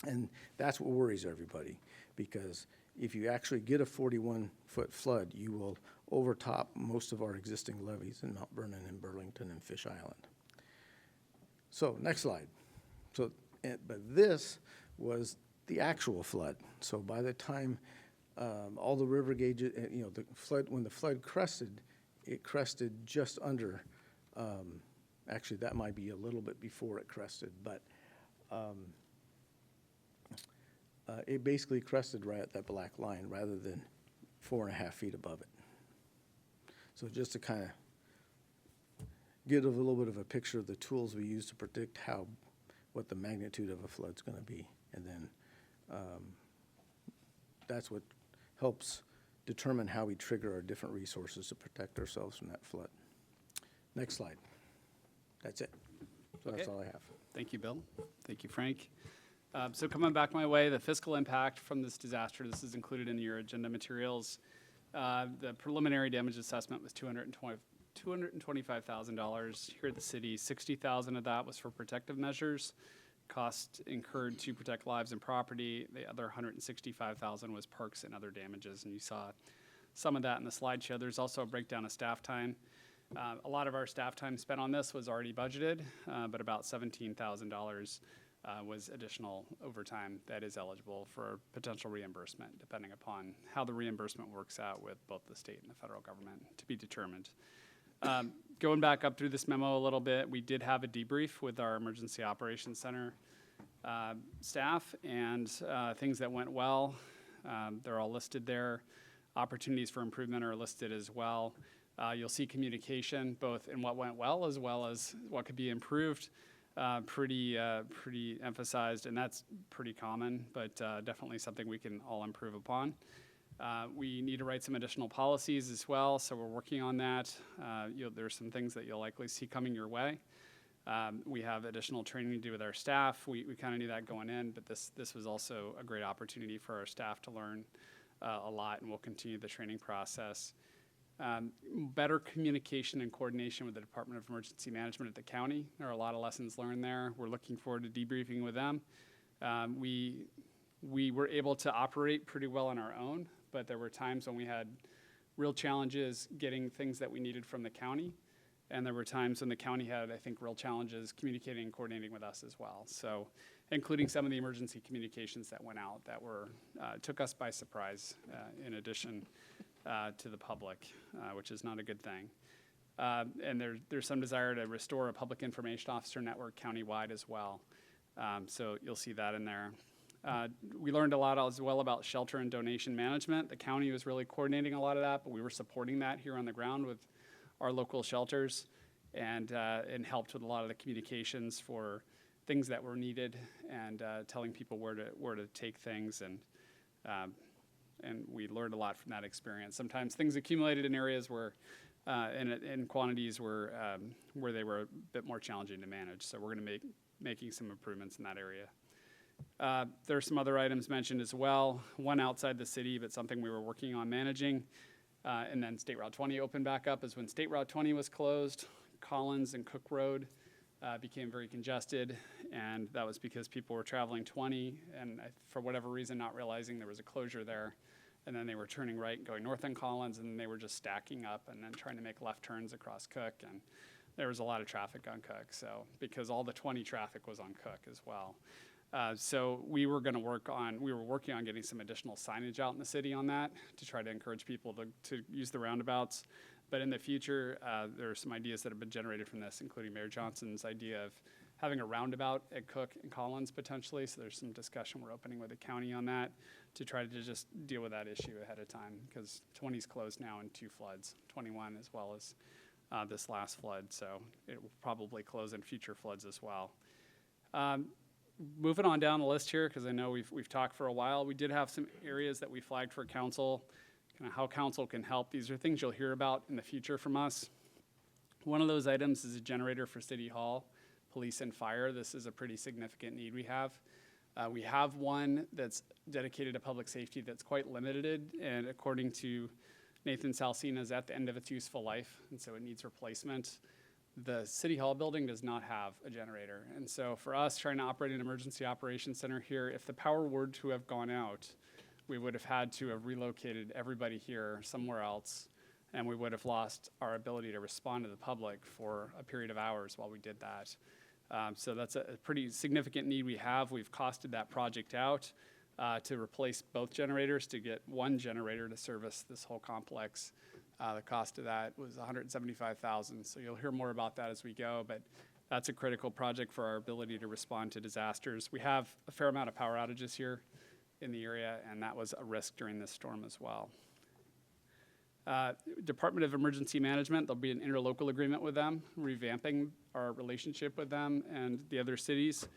I: And that's what worries everybody, because if you actually get a 41-foot flood, you will overtop most of our existing levees in Mount Vernon and Burlington and Fish Island. So next slide. So, but this was the actual flood. So by the time all the river gauges, the flood, when the flood crested, it crested just under. Actually, that might be a little bit before it crested, but it basically crested right at that black line rather than 4.5 feet above it. So just to kind of get a little bit of a picture of the tools we use to predict what the magnitude of a flood's going to be. And then that's what helps determine how we trigger our different resources to protect ourselves from that flood. Next slide. That's it. So that's
H: Okay.
I: all I have.
H: Thank you, Bill. Thank you, Frank. So coming back my way, the fiscal impact from this disaster, this is included in your agenda materials. The preliminary damage assessment was $225,000 here at the city. $60,000 of that was for protective measures, costs incurred to protect lives and property. The other $165,000 was parks and other damages, and you saw some of that in the slideshow. There's also a breakdown of staff time. A lot of our staff time spent on this was already budgeted, but about $17,000 was additional overtime that is eligible for potential reimbursement, depending upon how the reimbursement works out with both the state and the federal government, to be determined. Going back up through this memo a little bit, we did have a debrief with our Emergency Operations Center staff, and things that went well, they're all listed there. Opportunities for improvement are listed as well. You'll see communication, both in what went well as what could be improved, pretty emphasized, and that's pretty common, but definitely something we can all improve upon. We need to write some additional policies as well, so we're working on that. There's some things that you'll likely see coming your way. We have additional training to do with our staff. We kind of knew that going in, but this was also a great opportunity for our staff to learn a lot, and we'll continue the training process. Better communication and coordination with the Department of Emergency Management at the county. There are a lot of lessons learned there. We're looking forward to debriefing with them. We were able to operate pretty well on our own, but there were times when we had real challenges getting things that we needed from the county. And there were times when the county had, I think, real challenges communicating and coordinating with us as well. So, including some of the emergency communications that went out that took us by surprise, in addition to the public, which is not a good thing. And there's some desire to restore a public information officer network countywide as well. So you'll see that in there. We learned a lot as well about shelter and donation management. The county was really coordinating a lot of that, but we were supporting that here on the ground with our local shelters, and helped with a lot of the communications for things that were needed, and telling people where to take things, and we learned a lot from that experience. Sometimes things accumulated in areas where, in quantities where they were a bit more challenging to manage. So we're going to making some improvements in that area. There are some other items mentioned as well. One outside the city, but something we were working on managing. And then State Route 20 opened back up is when State Route 20 was closed. Collins and Cook Road became very congested, and that was because people were traveling 20 and for whatever reason not realizing there was a closure there. And then they were turning right and going north on Collins, and they were just stacking up and then trying to make left turns across Cook, and there was a lot of traffic on Cook, so because all the 20 traffic was on Cook as well. So we were working on getting some additional signage out in the city on that to try to encourage people to use the roundabouts. But in the future, there are some ideas that have been generated from this, including Mayor Johnson's idea of having a roundabout at Cook and Collins potentially. So there's some discussion we're opening with the county on that to try to just deal with that issue ahead of time, because 20's closed now in 2 floods, 21 as well as this last flood, so it will probably close in future floods as well. Moving on down the list here, because I know we've talked for a while, we did have some areas that we flagged for council, kind of how council can help. These are things you'll hear about in the future from us. One of those items is a generator for City Hall, police and fire. This is a pretty significant need we have. We have one that's dedicated to public safety that's quite limited, and according to Nathan Salsina, is at the end of its useful life, and so it needs replacement. The City Hall building does not have a generator, and so for us trying to operate an emergency operations center here, if the power were to have gone out, we would have had to have relocated everybody here somewhere else, and we would have lost our ability to respond to the public for a period of hours while we did that. So that's a pretty significant need we have. We've costed that project out to replace both generators, to get one generator to service this whole complex. The cost of that was $175,000. So you'll hear more about that as we go, but that's a critical project for our ability to respond to disasters. We have a fair amount of power outages here in the area, and that was a risk during this storm as well. Department of Emergency Management, there'll be an interlocal agreement with them, revamping our relationship with them and the other cities.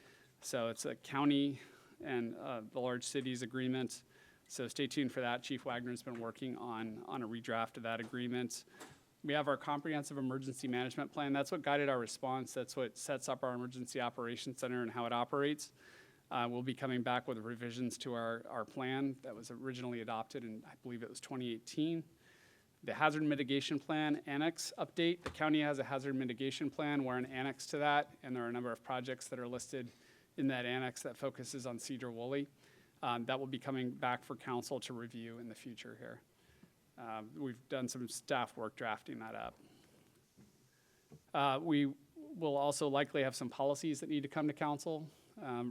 H: So it's a county and the large cities agreement. So stay tuned for that. Chief Wagner's been working on a redraft of that agreement. We have our comprehensive emergency management plan. That's what guided our response. That's what sets up our emergency operations center and how it operates. We'll be coming back with revisions to our plan that was originally adopted in, I believe it was 2018. The hazard mitigation plan annex update. The county has a hazard mitigation plan. We're an annex to that, and there are a number of projects that are listed in that annex that focuses on Sedro-Woolley. That will be coming back for council to review in the future here. We've done some staff work drafting that up. We will also likely have some policies that need to come to council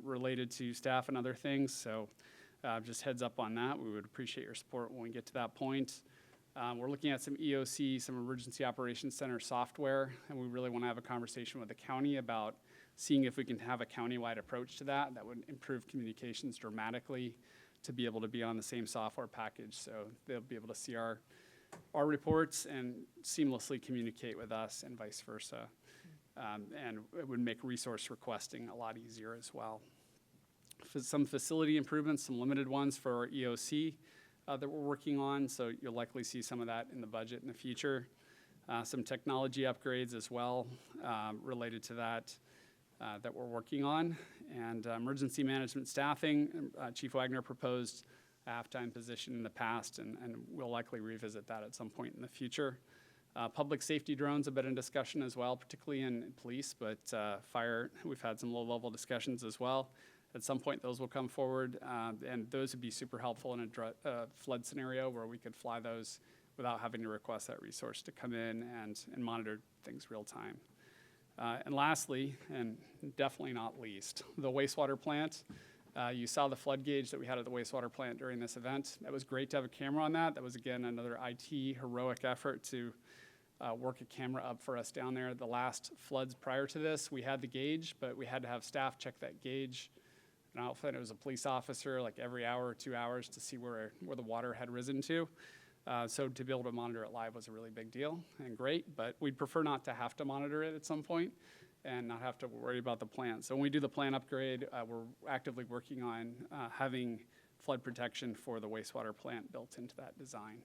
H: related to staff and other things, so just heads up on that. We would appreciate your support when we get to that point. We're looking at some EOC, some Emergency Operations Center software, and we really want to have a conversation with the county about seeing if we can have a county-wide approach to that. That would improve communications dramatically to be able to be on the same software package, so they'll be able to see our reports and seamlessly communicate with us and vice versa. And it would make resource requesting a lot easier as well. Some facility improvements, some limited ones for our EOC. That we're working on, so you'll likely see some of that in the budget in the future. Some technology upgrades as well related to that that we're working on. And emergency management staffing, Chief Wagner proposed a half-time position in the past, and we'll likely revisit that at some point in the future. Public safety drones have been in discussion as well, particularly in police, but fire, we've had some low-level discussions as well. At some point, those will come forward, and those would be super helpful in a flood scenario where we could fly those without having to request that resource to come in and monitor things real time. And lastly, and definitely not least, the wastewater plant. You saw the flood gauge that we had at the wastewater plant during this event. That was great to have a camera on that. That was, again, another IT heroic effort to work a camera up for us down there. The last floods prior to this, we had the gauge, but we had to have staff check that gauge. An outfit, it was a police officer, like every hour or 2 hours to see where the water had risen to. So to be able to monitor it live was a really big deal and great, but we'd prefer not to have to monitor it at some point and not have to worry about the plant. So when we do the plant upgrade, we're actively working on having flood protection for the wastewater plant built into that design.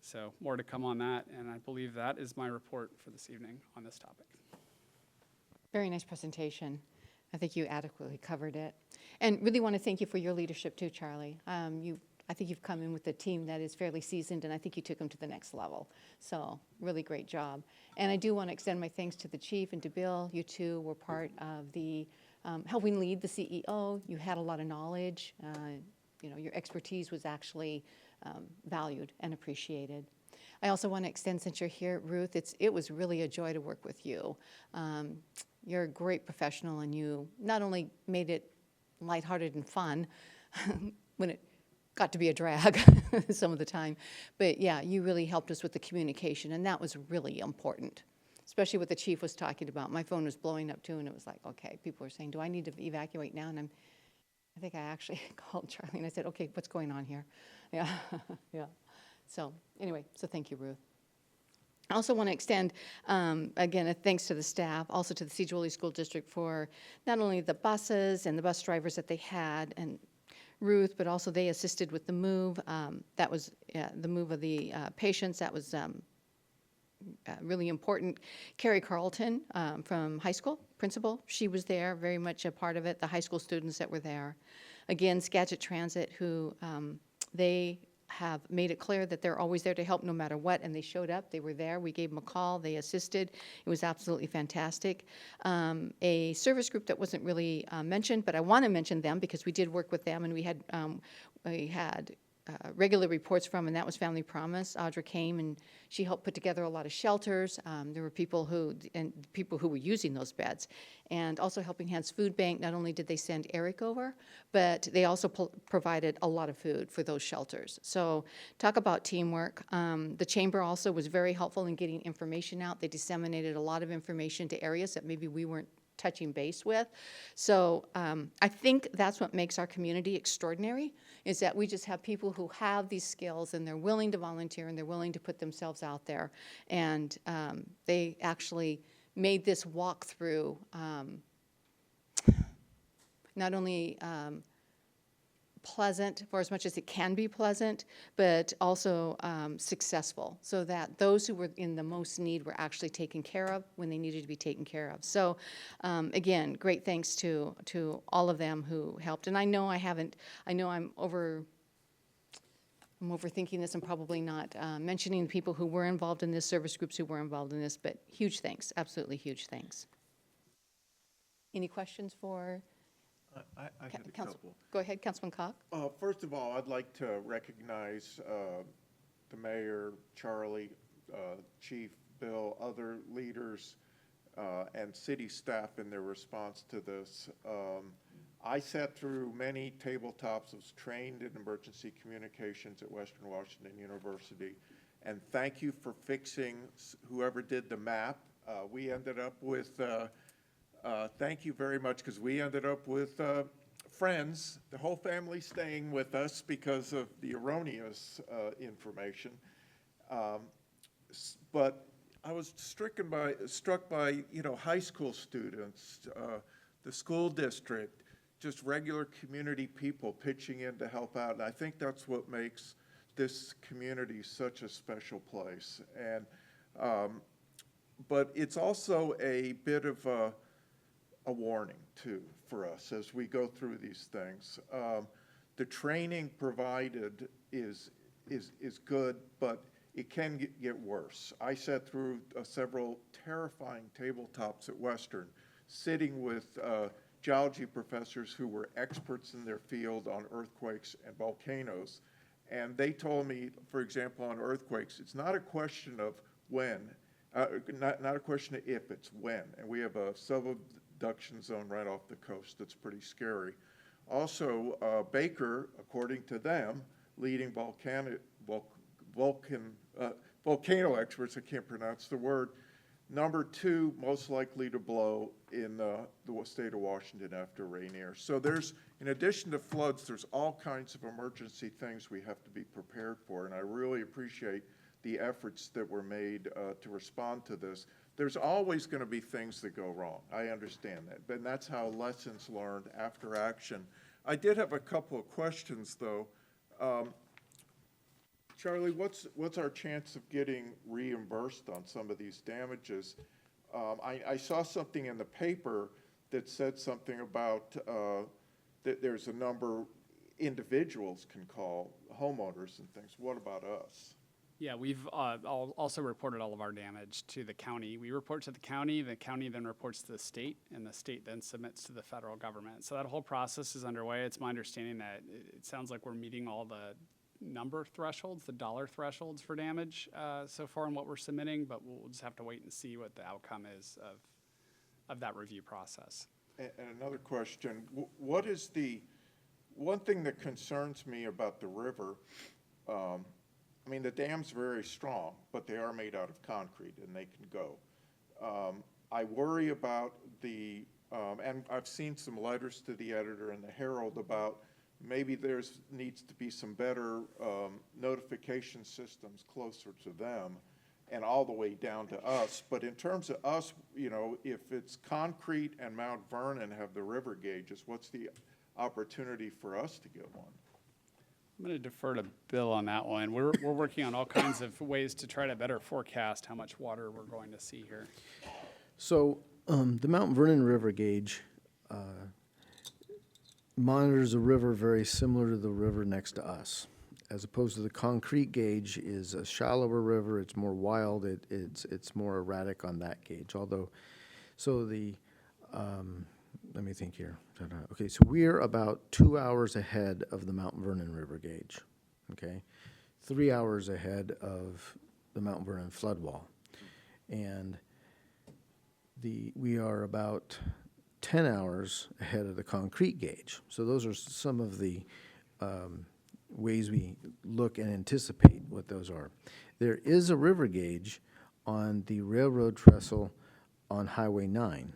H: So more to come on that, and I believe that is my report for this evening on this topic.
A: Very nice presentation. I think you adequately covered it. And really want to thank you for your leadership too, Charlie. I think you've come in with a team that is fairly seasoned, and I think you took them to the next level. So really great job. And I do want to extend my thanks to the chief and to Bill. You two were part of the helping lead the CEO. You had a lot of knowledge. Your expertise was actually valued and appreciated. I also want to extend, since you're here, Ruth, it was really a joy to work with you. You're a great professional, and you not only made it lighthearted and fun when it got to be a drag some of the time, but yeah, you really helped us with the communication, and that was really important, especially what the chief was talking about. My phone was blowing up too, and it was like, okay, people were saying, do I need to evacuate now? And I think I actually called Charlie, and I said, okay, what's going on here? Yeah, yeah. So anyway, so thank you, Ruth. I also want to extend, again, a thanks to the staff, also to the Sedro-Woolley School District for not only the buses and the bus drivers that they had, and Ruth, but also they assisted with the move. That was the move of the patients. That was really important. Carrie Carlton from high school, principal, she was there, very much a part of it. The high school students that were there. Again, Skagit Transit, who they have made it clear that they're always there to help no matter what, and they showed up. They were there. We gave them a call. They assisted. It was absolutely fantastic. A service group that wasn't really mentioned, but I want to mention them because we did work with them, and we had regular reports from, and that was Family Promise. Audra came and she helped put together a lot of shelters. There were people who were using those beds. And also Helping Hands Food Bank, not only did they send Eric over, but they also provided a lot of food for those shelters. So talk about teamwork. The chamber also was very helpful in getting information out. They disseminated a lot of information to areas that maybe we weren't touching base with. So I think that's what makes our community extraordinary, is that we just have people who have these skills and they're willing to volunteer and they're willing to put themselves out there. And they actually made this walkthrough not only pleasant, for as much as it can be pleasant, but also successful, so that those who were in the most need were actually taken care of when they needed to be taken care of. So again, great thanks to all of them who helped. And I know I'm overthinking this and probably not mentioning the people who were involved in this, service groups who were involved in this, but huge thanks, absolutely huge thanks. Any questions for
F: I had a
A: Council?
F: couple.
A: Go ahead, Councilman Cock.
F: First of all, I'd like to recognize the mayor, Charlie, Chief Bill, other leaders, and city staff in their response to this. I sat through many tabletops, was trained in emergency communications at Western Washington University, and thank you for fixing whoever did the map. We ended up with thank you very much, because we ended up with friends, the whole family staying with us because of the erroneous information. But I was struck by high school students, the school district, just regular community people pitching in to help out. And I think that's what makes this community such a special place. And but it's also a bit of a warning too for us as we go through these things. The training provided is good, but it can get worse. I sat through several terrifying tabletops at Western, sitting with geology professors who were experts in their field on earthquakes and volcanoes. And they told me, for example, on earthquakes, it's not a question of when, not a question of if, it's when. And we have a subduction zone right off the coast that's pretty scary. Also, Baker, according to them, leading volcano experts, I can't pronounce the word, #2 most likely to blow in the state of Washington after Rainier. So there's, in addition to floods, there's all kinds of emergency things we have to be prepared for, and I really appreciate the efforts that were made to respond to this. There's always going to be things that go wrong. I understand that, but that's how lessons learned after action. I did have a couple of questions, though. Charlie, what's our chance of getting reimbursed on some of these damages? I saw something in the paper that said something about that there's a number individuals can call, homeowners and things. What about us?
H: Yeah, we've also reported all of our damage to the county. We report to the county then reports to the state, and the state then submits to the federal government. So that whole process is underway. It's my understanding that it sounds like we're meeting all the number thresholds, the dollar thresholds for damage so far in what we're submitting, but we'll just have to wait and see what the outcome is of that review process.
F: And another question, what is the, one thing that concerns me about the river, I mean, the dam's very strong, but they are made out of concrete and they can go. I worry about the, and I've seen some letters to the editor in the Herald about maybe needs to be some better notification systems closer to them. and all the way down to us. But in terms of us, you know, if it's Concrete and Mount Vernon have the river gauges, what's the opportunity for us to get one?
H: I'm going to defer to Bill on that one. We're working on all kinds of ways to try to better forecast how much water we're going to see here.
I: So the Mount Vernon River gauge monitors a river very similar to the river next to us, as opposed to the concrete gauge is a shallower river. It's more wild. It's more erratic on that gauge. Although, so the let me think here. Okay, so we're about 2 hours ahead of the Mount Vernon River gauge. Okay, 3 hours ahead of the Mount Vernon flood wall, and we are about 10 hours ahead of the concrete gauge. So those are some of the ways we look and anticipate what those are. There is a river gauge on the railroad trestle on Highway 9,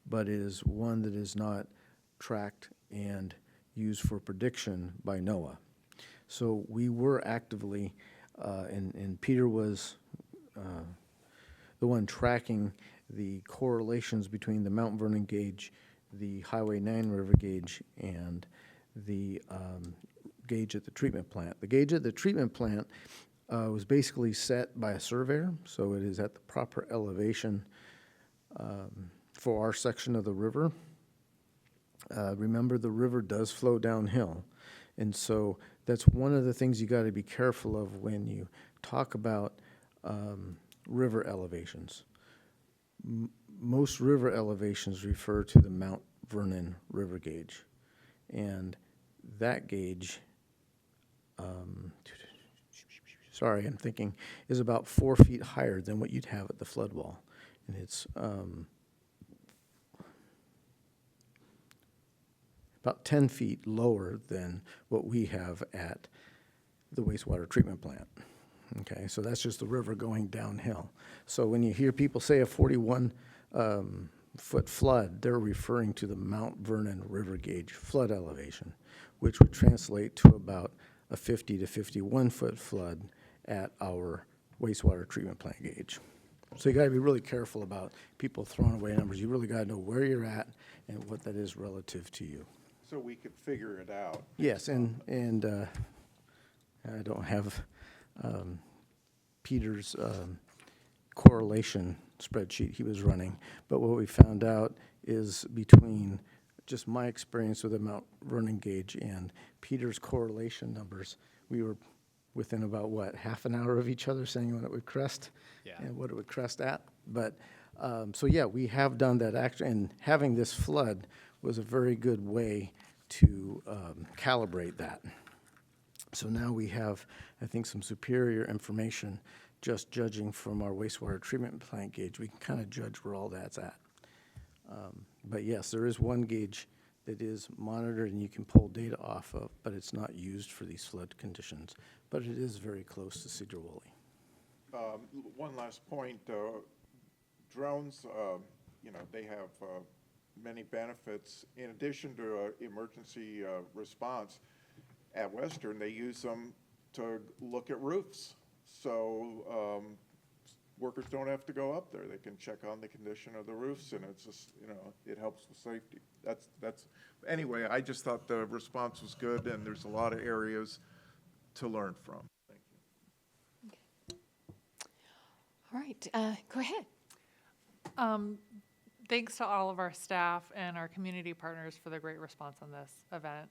I: but it is one that is not tracked and used for prediction by NOAA. So we were actively, and Peter was the one tracking the correlations between the Mount Vernon gauge, the Highway 9 river gauge, and the gauge at the treatment plant. The gauge at the treatment plant was basically set by a surveyor, so it is at the proper elevation for our section of the river. Remember, the river does flow downhill, and so that's one of the things you got to be careful of when you talk about river elevations. Most river elevations refer to the Mount Vernon river gauge, and that gauge, sorry, I'm thinking, is about 4 feet higher than what you'd have at the flood wall, and it's about 10 feet lower than what we have at the wastewater treatment plant. Okay, so that's just the river going downhill. So when you hear people say a 41 foot flood, they're referring to the Mount Vernon river gauge flood elevation, which would translate to about a 50 to 51 foot flood at our wastewater treatment plant gauge. So you got to be really careful about people throwing away numbers. You really got to know where you're at and what that is relative to you.
F: So we could figure it out.
I: Yes, and I don't have Peter's correlation spreadsheet he was running, but what we found out is between just my experience with the Mount Vernon gauge and Peter's correlation numbers, we were within about, what, half an hour of each other saying when it would crest and what it would crest at. But, so yeah, we have done that actually, and having this flood was a very good way to calibrate that. So now we have, I think, some superior information just judging from our wastewater treatment plant gauge. We can kind of judge where all that's at. But yes, there is one gauge that is monitored and you can pull data off of, but it's not used for these flood conditions. But it is very close to Sedro-Woolley.
F: One last point, drones, you know, they have many benefits. In addition to emergency response, at Western, they use them to look at roofs. So workers don't have to go up there. They can check on the condition of the roofs, and it's just, you know, it helps with safety. That's anyway, I just thought the response was good, and there's a lot of areas to learn from. Thank you.
A: All right, go ahead.
E: Thanks to all of our staff and our community partners for the great response on this event.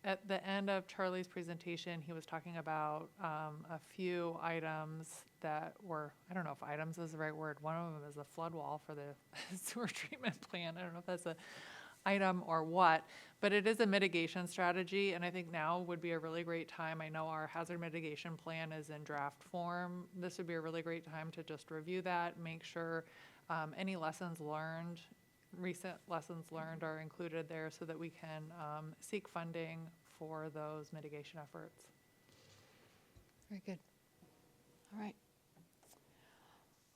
E: At the end of Charlie's presentation, he was talking about a few items that were, I don't know if items is the right word. One of them is the flood wall for the sewer treatment plant. I don't know if that's a item or what, but it is a mitigation strategy, and I think now would be a really great time. I know our hazard mitigation plan is in draft form. This would be a really great time to just review that, make sure any lessons learned, recent lessons learned are included there so that we can seek funding for those mitigation efforts.
A: Very good. All right.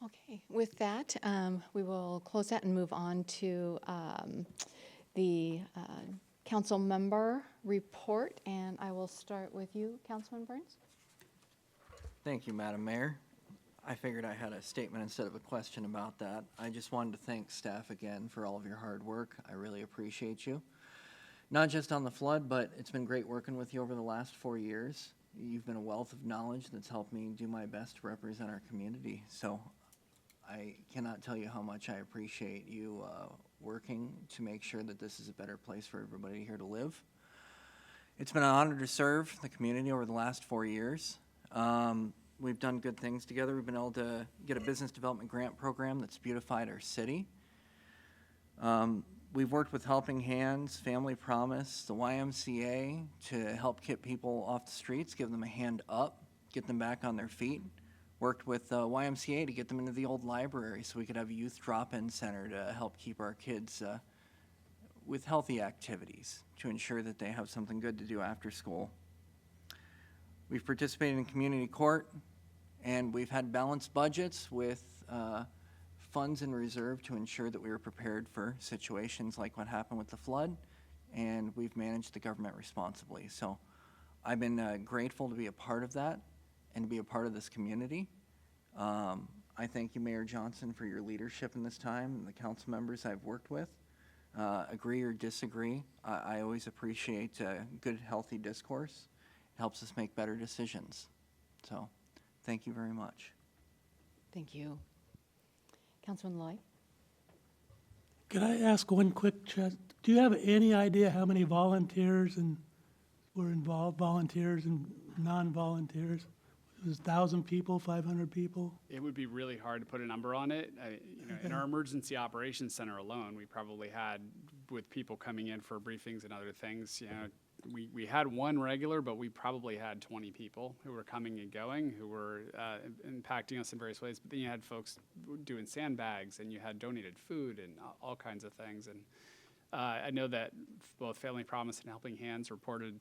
A: Okay, with that, we will close that and move on to the council member report, and I will start with you, Councilman Burns.
B: Thank you, Madam Mayor. I figured I had a statement instead of a question about that. I just wanted to thank staff again for all of your hard work. I really appreciate you. Not just on the flood, but it's been great working with you over the last 4 years. You've been a wealth of knowledge that's helped me do my best to represent our community. So I cannot tell you how much I appreciate you working to make sure that this is a better place for everybody here to live. It's been an honor to serve the community over the last 4 years. We've done good things together. We've been able to get a business development grant program that's beautified our city. We've worked with Helping Hands, Family Promise, the YMCA to help get people off the streets, give them a hand up, get them back on their feet. Worked with YMCA to get them into the old library so we could have a youth drop-in center to help keep our kids with healthy activities to ensure that they have something good to do after school. We've participated in community court, and we've had balanced budgets with funds in reserve to ensure that we were prepared for situations like what happened with the flood, and we've managed the government responsibly. So I've been grateful to be a part of that and to be a part of this community. I thank you, Mayor Johnson, for your leadership in this time, and the council members I've worked with. Agree or disagree, I always appreciate good, healthy discourse. It helps us make better decisions. So thank you very much.
A: Thank you. Councilman Loy?
K: Could I ask one quick chat? Do you have any idea how many volunteers were involved, volunteers and non-volunteers? It was 1,000 people, 500 people?
H: It would be really hard to put a number on it. In our emergency operations center alone, we probably had, with people coming in for briefings and other things, we had one regular, but we probably had 20 people who were coming and going, who were impacting us in various ways. But then you had folks doing sandbags, and you had donated food and all kinds of things. And I know that both Family Promise and Helping Hands reported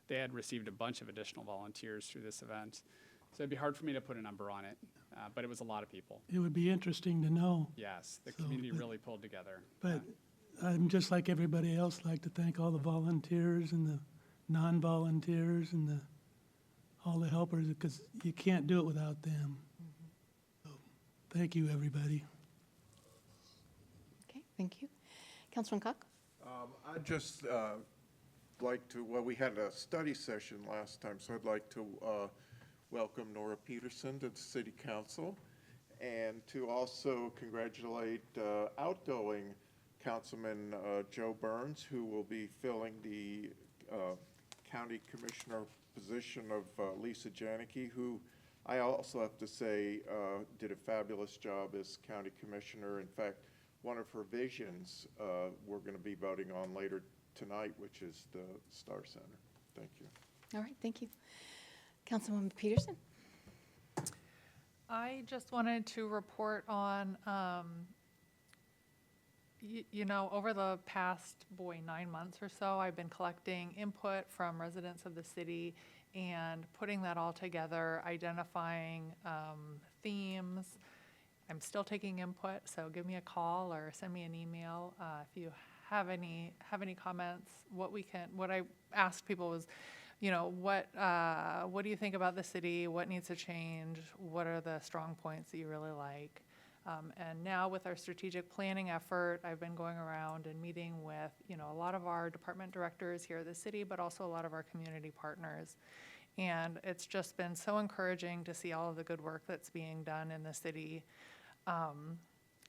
H: they had received a bunch of additional volunteers through this event. So it'd be hard for me to put a number on it, but it was a lot of people.
K: It would be interesting to know.
H: Yes, the community really pulled together.
K: But I'm just like everybody else, like to thank all the volunteers and the non-volunteers and all the helpers, because you can't do it without them. So, thank you, everybody.
A: Okay, thank you. Councilman Cock?
F: I'd just like to, well, we had a study session last time, so I'd like to welcome Nora Peterson to the City Council, and to also congratulate outgoing Councilman Joe Burns, who will be filling the County Commissioner position of Lisa Janicki, who I also have to say did a fabulous job as County Commissioner. In fact, one of her visions we're going to be voting on later tonight, which is the Star Center. Thank you.
A: All right, thank you. Councilwoman Peterson?
E: I just wanted to report on, over the past, 9 months or so, I've been collecting input from residents of the city and putting that all together, identifying themes. I'm still taking input, so give me a call or send me an email if you have any comments. What I asked people was, what do you think about the city? What needs to change? What are the strong points that you really like? And now with our strategic planning effort, I've been going around and meeting with, a lot of our department directors here at the city, but also a lot of our community partners. And it's just been so encouraging to see all of the good work that's being done in the city.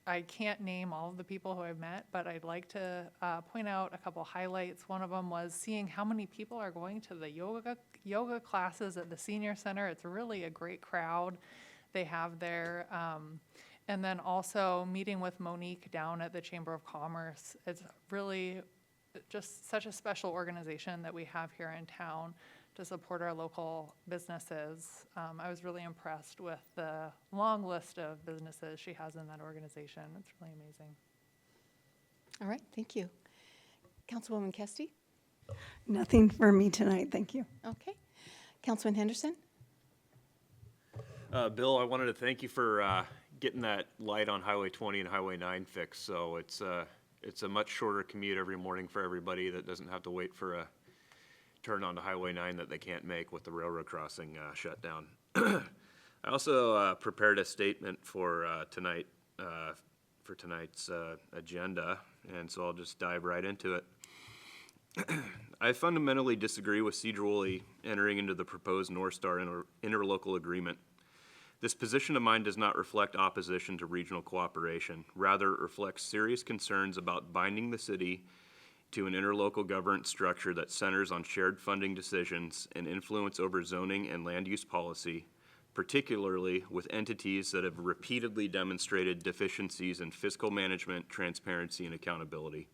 E: I can't name all of the people who I've met, but I'd like to point out a couple highlights. One of them was seeing how many people are going to the yoga classes at the senior center. It's really a great crowd they have there. And then also meeting with Monique down at the Chamber of Commerce. It's really just such a special organization that we have here in town to support our local businesses. I was really impressed with the long list of businesses she has in that organization. It's really amazing.
A: All right, thank you. Councilwoman Kesty?
L: Nothing for me tonight, thank you.
A: Okay. Councilman Henderson?
C: Bill, I wanted to thank you for getting that light on Highway 20 and Highway 9 fixed. So it's a much shorter commute every morning for everybody that doesn't have to wait for a turn onto Highway 9 that they can't make with the railroad crossing shut down. I also prepared a statement for tonight's agenda, and so I'll just dive right into it. I fundamentally disagree with Sedro-Woolley entering into the proposed North Star interlocal agreement. This position of mine does not reflect opposition to regional cooperation. Rather, it reflects serious concerns about binding the city to an interlocal governance structure that centers on shared funding decisions and influence over zoning and land use policy, particularly with entities that have repeatedly demonstrated deficiencies in fiscal management, transparency, and accountability.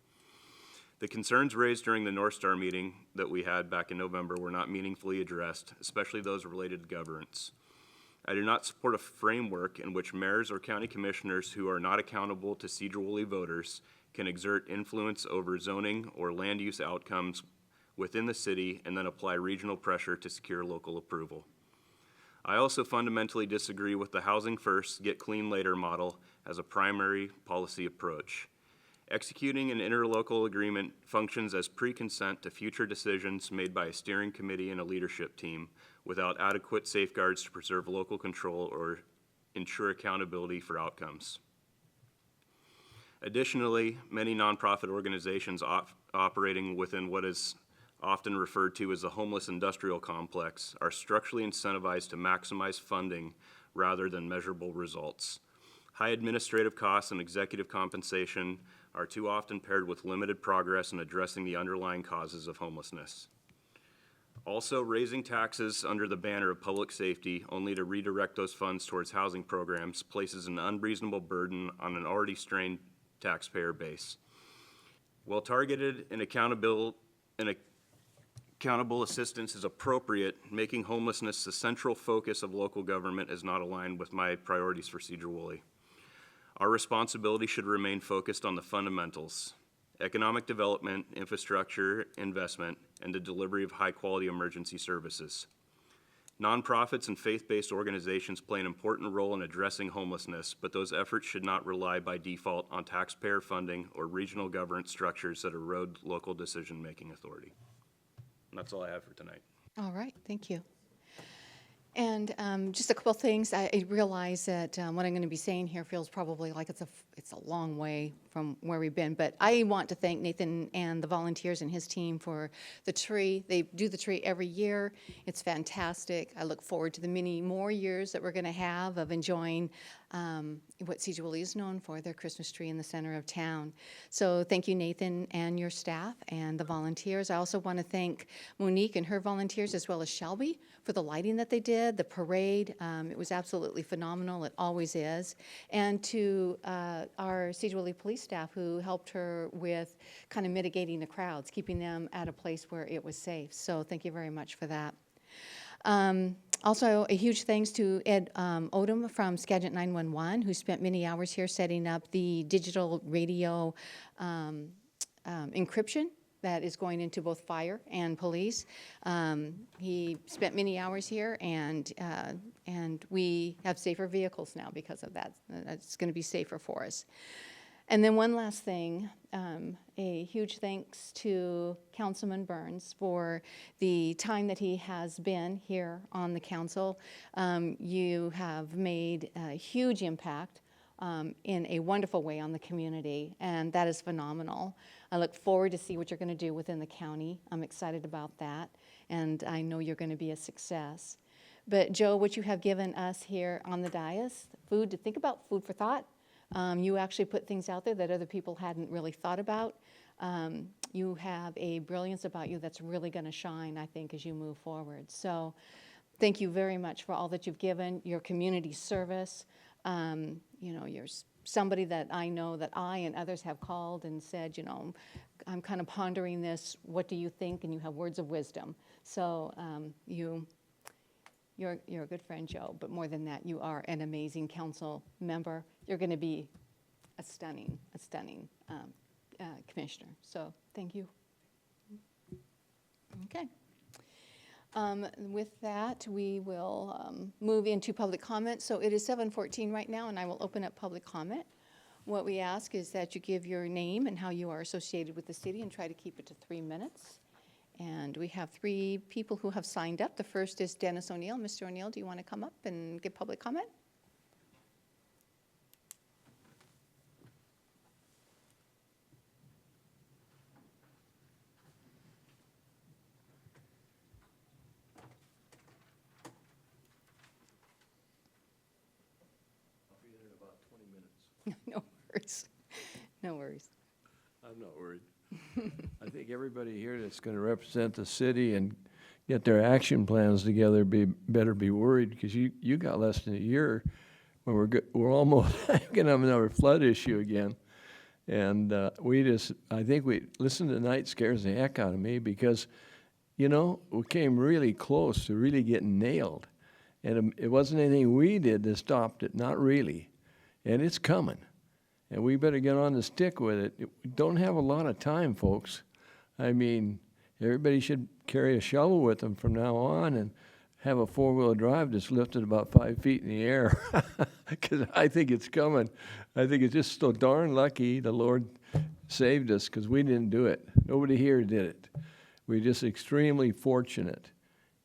C: The concerns raised during the North Star meeting that we had back in November were not meaningfully addressed, especially those related to governance. I do not support a framework in which mayors or county commissioners who are not accountable to Sedro-Woolley voters can exert influence over zoning or land use outcomes within the city and then apply regional pressure to secure local approval. I also fundamentally disagree with the housing first, get clean later model as a primary policy approach. Executing an interlocal agreement functions as pre-consent to future decisions made by a steering committee and a leadership team without adequate safeguards to preserve local control or ensure accountability for outcomes. Additionally, many nonprofit organizations operating within what is often referred to as the homeless industrial complex are structurally incentivized to maximize funding rather than measurable results. High administrative costs and executive compensation are too often paired with limited progress in addressing the underlying causes of homelessness. Also, raising taxes under the banner of public safety only to redirect those funds towards housing programs places an unreasonable burden on an already strained taxpayer base. While targeted and accountable assistance is appropriate, making homelessness the central focus of local government is not aligned with my priorities for Sedro-Woolley. Our responsibility should remain focused on the fundamentals: economic development, infrastructure, investment, and the delivery of high-quality emergency services. Nonprofits and faith-based organizations play an important role in addressing homelessness, but those efforts should not rely by default on taxpayer funding or regional governance structures that erode local decision-making authority. And that's all I have for tonight.
A: All right, thank you. And just a couple things. I realize that what I'm going to be saying here feels probably like it's a long way from where we've been, but I want to thank Nathan and the volunteers and his team for the tree. They do the tree every year. It's fantastic. I look forward to the many more years that we're going to have of enjoying what Sedro-Woolley is known for, their Christmas tree in the center of town. So thank you, Nathan, and your staff and the volunteers. I also want to thank Monique and her volunteers, as well as Shelby, for the lighting that they did, the parade. It was absolutely phenomenal. It always is. And to our Sedro-Woolley police staff who helped her with kind of mitigating the crowds, keeping them at a place where it was safe. So thank you very much for that. Also, a huge thanks to Ed Odom from Skagit 911, who spent many hours here setting up the digital radio encryption that is going into both fire and police. He spent many hours here, and we have safer vehicles now because of that. It's going to be safer for us. And then one last thing, a huge thanks to Councilman Burns for the time that he has been here on the council. You have made a huge impact in a wonderful way on the community, and that is phenomenal. I look forward to see what you're going to do within the county. I'm excited about that, and I know you're going to be a success. But Joe, what you have given us here on the dais, food to think about, food for thought. You actually put things out there that other people hadn't really thought about. You have a brilliance about you that's really going to shine, I think, as you move forward. So thank you very much for all that you've given, your community service. You know, you're somebody that I know that I and others have called and said, you know, I'm kind of pondering this. What do you think? And you have words of wisdom. So you're a good friend, Joe, but more than that, you are an amazing council member. You're going to be a stunning commissioner. So thank you. Okay. With that, we will move into public comment. So it is 7:14 right now, and I will open up public comment. What we ask is that you give your name and how you are associated with the city and try to keep it to 3 minutes. And And we have 3 people who have signed up. The first is Dennis O'Neill. Mr. O'Neill, do you want to come up and give public comment? No worries. No worries.
M: I'm not worried. I think everybody here that's going to represent the city and get their action plans together better be worried, because you got less than a year when we're almost going to have another flood issue again. And I think listen to tonight scares the heck out of me, because, you know, we came really close to really getting nailed. And it wasn't anything we did that stopped it, not really. And it's coming. And we better get on the stick with it. We don't have a lot of time, folks. I mean, everybody should carry a shovel with them from now on and have a 4-wheel drive that's lifted about 5 feet in the air, because I think it's coming. I think it's just so darn lucky the Lord saved us, because we didn't do it. Nobody here did it. We're just extremely fortunate,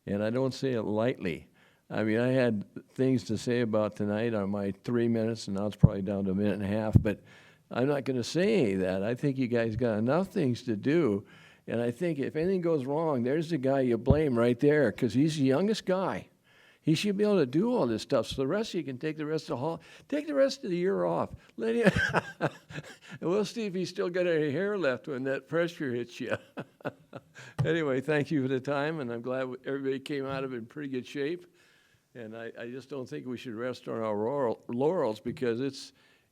M: and I don't say it lightly. I mean, I had things to say about tonight on my 3 minutes, and now it's probably down to a minute and a half, but I'm not going to say any of that. I think you guys got enough things to do, and I think if anything goes wrong, there's the guy you blame right there, because he's the youngest guy. He should be able to do all this stuff, so the rest of you can take the rest of the year off. Let him and we'll see if he's still got any hair left when that pressure hits you. Anyway, thank you for the time, and I'm glad everybody came out of it in pretty good shape. And I just don't think we should rest on our laurels, because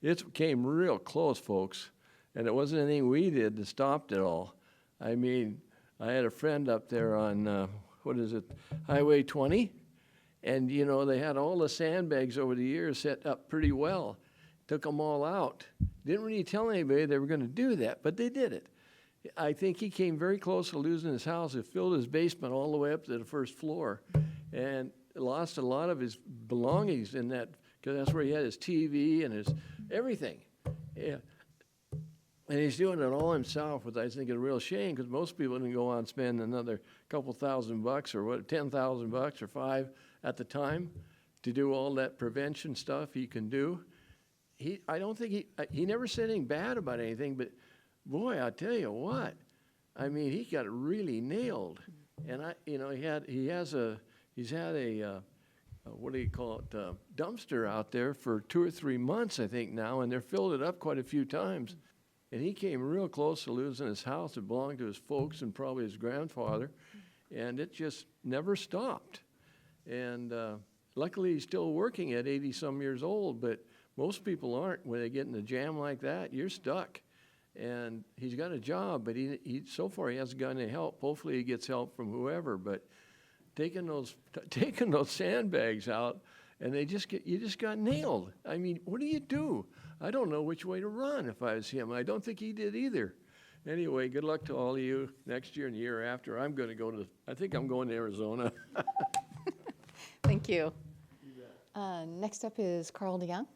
M: it came real close, folks. And it wasn't anything we did that stopped it all. I mean, I had a friend up there on, Highway 20. And, you know, they had all the sandbags over the years set up pretty well. Took them all out. Didn't really tell anybody they were going to do that, but they did it. I think he came very close to losing his house. It filled his basement all the way up to the first floor. And lost a lot of his belongings in that, because that's where he had his TV and his everything. Yeah. And he's doing it all himself, which I think is a real shame, because most people didn't go on and spend another couple $1,000 or what, $10,000 or $5,000 at the time to do all that prevention stuff he can do. I don't think he never said anything bad about anything, but boy, I'll tell you what, I mean, he got it really nailed. And he's had a what do you call it, dumpster out there for 2 or 3 months, I think now, and they're filled it up quite a few times. And he came real close to losing his house. It belonged to his folks and probably his grandfather, and it just never stopped. And luckily, he's still working at 80-some years old, but most people aren't. When they get in a jam like that, you're stuck. And he's got a job, but he so far he hasn't got any help. Hopefully, he gets help from whoever, but taking those sandbags out, and you just got nailed. I mean, what do you do? I don't know which way to run if I was him. I don't think he did either. Anyway, good luck to all of you next year and the year after. I think I'm going to Arizona.
A: Thank you. Next up is Carl DeYoung.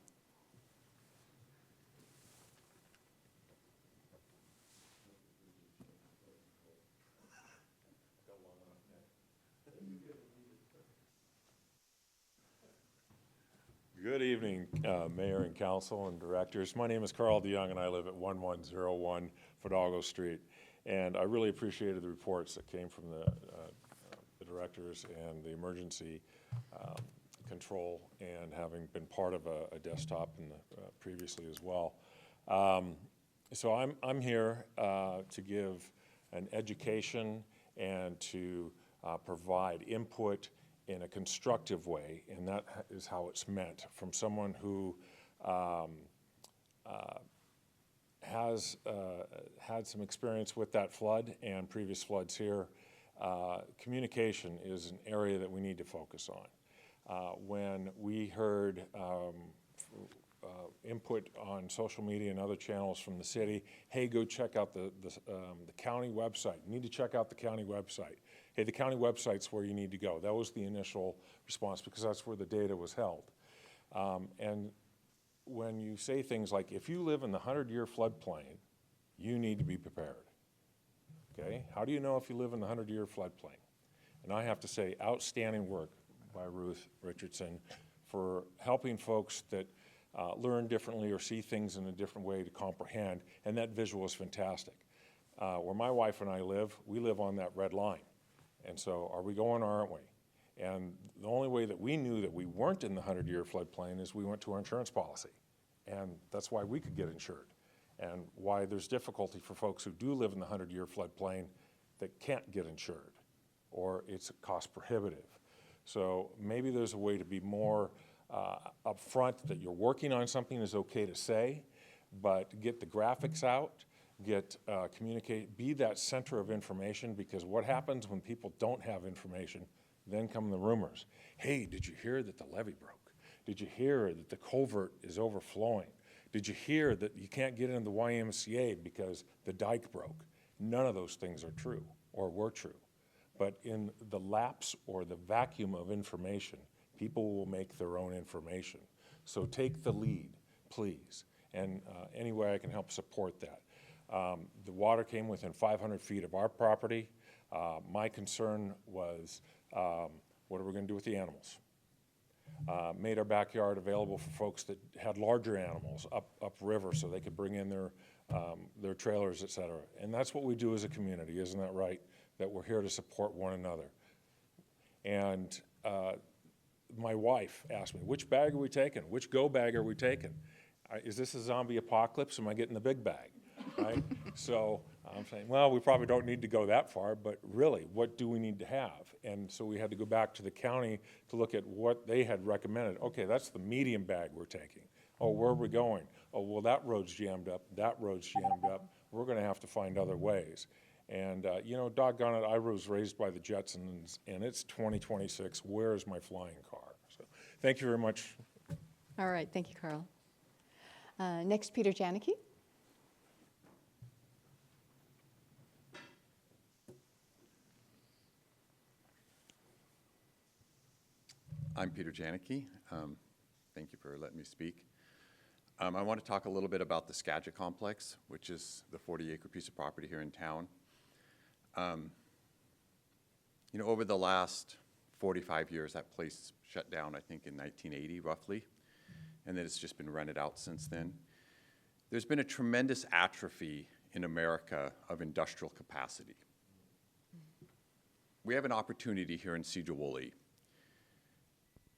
N: Good evening, Mayor and Council and Directors. My name is Carl DeYoung, and I live at 1101 Fidalgo Street. And I really appreciated the reports that came from the directors and the emergency control, and having been part of a desktop in previously as well. So I'm here to give an education and to provide input in a constructive way, and that is how it's meant, from someone who has had some experience with that flood and previous floods here. Communication is an area that we need to focus on. When we heard input on social media and other channels from the city, hey, go check out the county website. You need to check out the county website. Hey, the county website's where you need to go. That was the initial response, because that's where the data was held. And when you say things like, if you live in the 100-year floodplain, you need to be prepared. okay? How do you know if you live in the 100-year floodplain? And I have to say, outstanding work by Ruth Richardson for helping folks that learn differently or see things in a different way to comprehend, and that visual is fantastic. Where my wife and I live, we live on that red line. And so are we going or aren't we? And the only way that we knew that we weren't in the 100-year floodplain is we went to our insurance policy. And that's why we could get insured, and why there's difficulty for folks who do live in the 100-year floodplain that can't get insured, or it's cost prohibitive. So maybe there's a way to be more upfront that you're working on something is okay to say, but get the graphics out, communicate, be that center of information, because what happens when people don't have information, then come the rumors. Hey, did you hear that the levee broke? Did you hear that the culvert is overflowing? Did you hear that you can't get into the YMCA because the dike broke? None of those things are true or were true. But in the lapse or the vacuum of information, people will make their own information. So take the lead, please. And any way I can help support that. The water came within 500 feet of our property. My concern was, what are we going to do with the animals? Made our backyard available for folks that had larger animals upriver so they could bring in their trailers, et cetera. And that's what we do as a community, isn't that right? That we're here to support one another. And my wife asked me, which bag are we taking? Which go bag are we taking? Is this a zombie apocalypse? Am I getting the big bag? Right? So I'm saying, well, we probably don't need to go that far, but really, what do we need to have? And so we had to go back to the county to look at what they had recommended. Okay, that's the medium bag we're taking. Oh, where are we going? Oh, well, that road's jammed up, that road's jammed up. We're gonna have to find other ways. And, you know, doggone it, I was raised by the Jetsons, and it's 2026. Where is my flying car? So, thank you very much.
A: All right, thank you, Carl. Next, Peter Janicki.
O: I'm Peter Janicki. Thank you for letting me speak. I want to talk a little bit about the Skagit Complex, which is the 40-acre piece of property here in town. You know, over the last 45 years, that place shut down, I think, in 1980, roughly, and then it's just been rented out since then. There's been a tremendous atrophy in America of industrial capacity. We have an opportunity here in Sedro-Woolley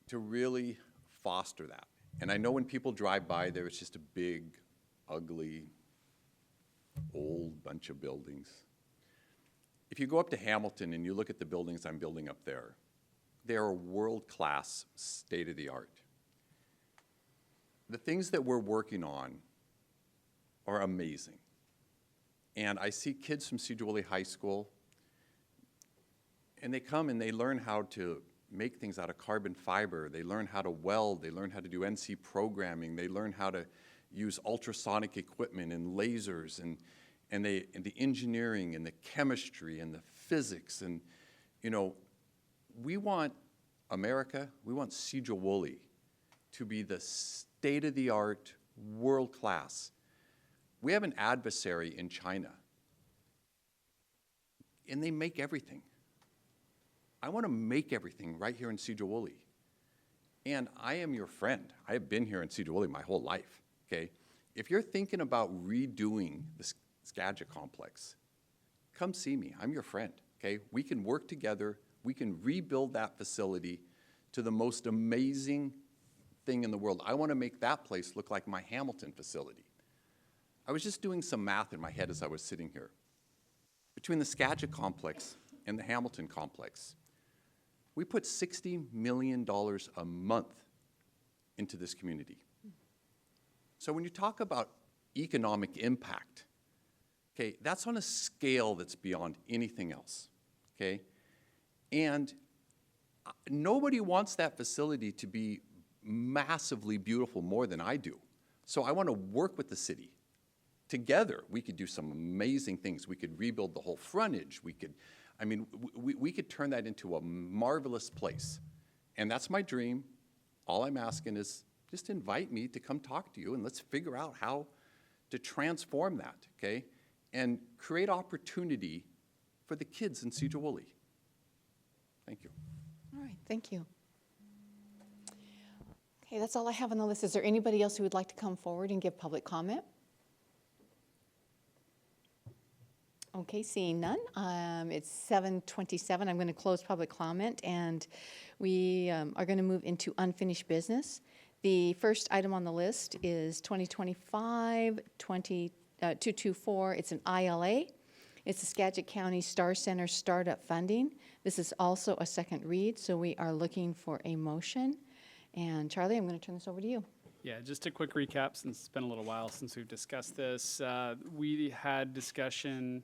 O: to really foster that. And I know when people drive by there, it's just a big, ugly, old bunch of buildings. If you go up to Hamilton and you look at the buildings I'm building up there, they are world-class, state-of-the-art. The things that we're working on are amazing. And I see kids from Sedro-Woolley High School, and they come and they learn how to make things out of carbon fiber. They learn how to weld. They learn how to do NC programming. They learn how to use ultrasonic equipment and lasers and the engineering and the chemistry and the physics. And, you know, we want America, we want Sedro-Woolley to be the state-of-the-art, world-class. We have an adversary in China, and they make everything. I want to make everything right here in Sedro-Woolley. And I am your friend. I have been here in Sedro-Woolley my whole life, okay? If you're thinking about redoing the Skagit Complex, come see me. I'm your friend, okay? We can work together. We can rebuild that facility to the most amazing thing in the world. I want to make that place look like my Hamilton facility. I was just doing some math in my head as I was sitting here. Between the Skagit Complex and the Hamilton Complex, we put $60 million a month into this community. So when you talk about economic impact, okay, that's on a scale that's beyond anything else, okay? And nobody wants that facility to be massively beautiful more than I do. So I want to work with the city. Together, we could do some amazing things. We could rebuild the whole frontage. We could, I mean, we could turn that into a marvelous place. And that's my dream. All I'm asking is just invite me to come talk to you and let's figure out how to transform that, okay? And create opportunity for the kids in Sedro-Woolley. Thank you.
A: All right, thank you. Okay, that's all I have on the list. Is there anybody else who would like to come forward and give public comment? Okay, seeing none. It's 7:27. I'm going to close public comment, and we are going to move into unfinished business. The first item on the list is 2025-224. It's an ILA. It's the Skagit County Star Center Startup Funding. This is also a second read, so we are looking for a motion. And Charlie, I'm going to turn this over to you.
H: Yeah, just a quick recap, since it's been a little while since we've discussed this. We had discussion,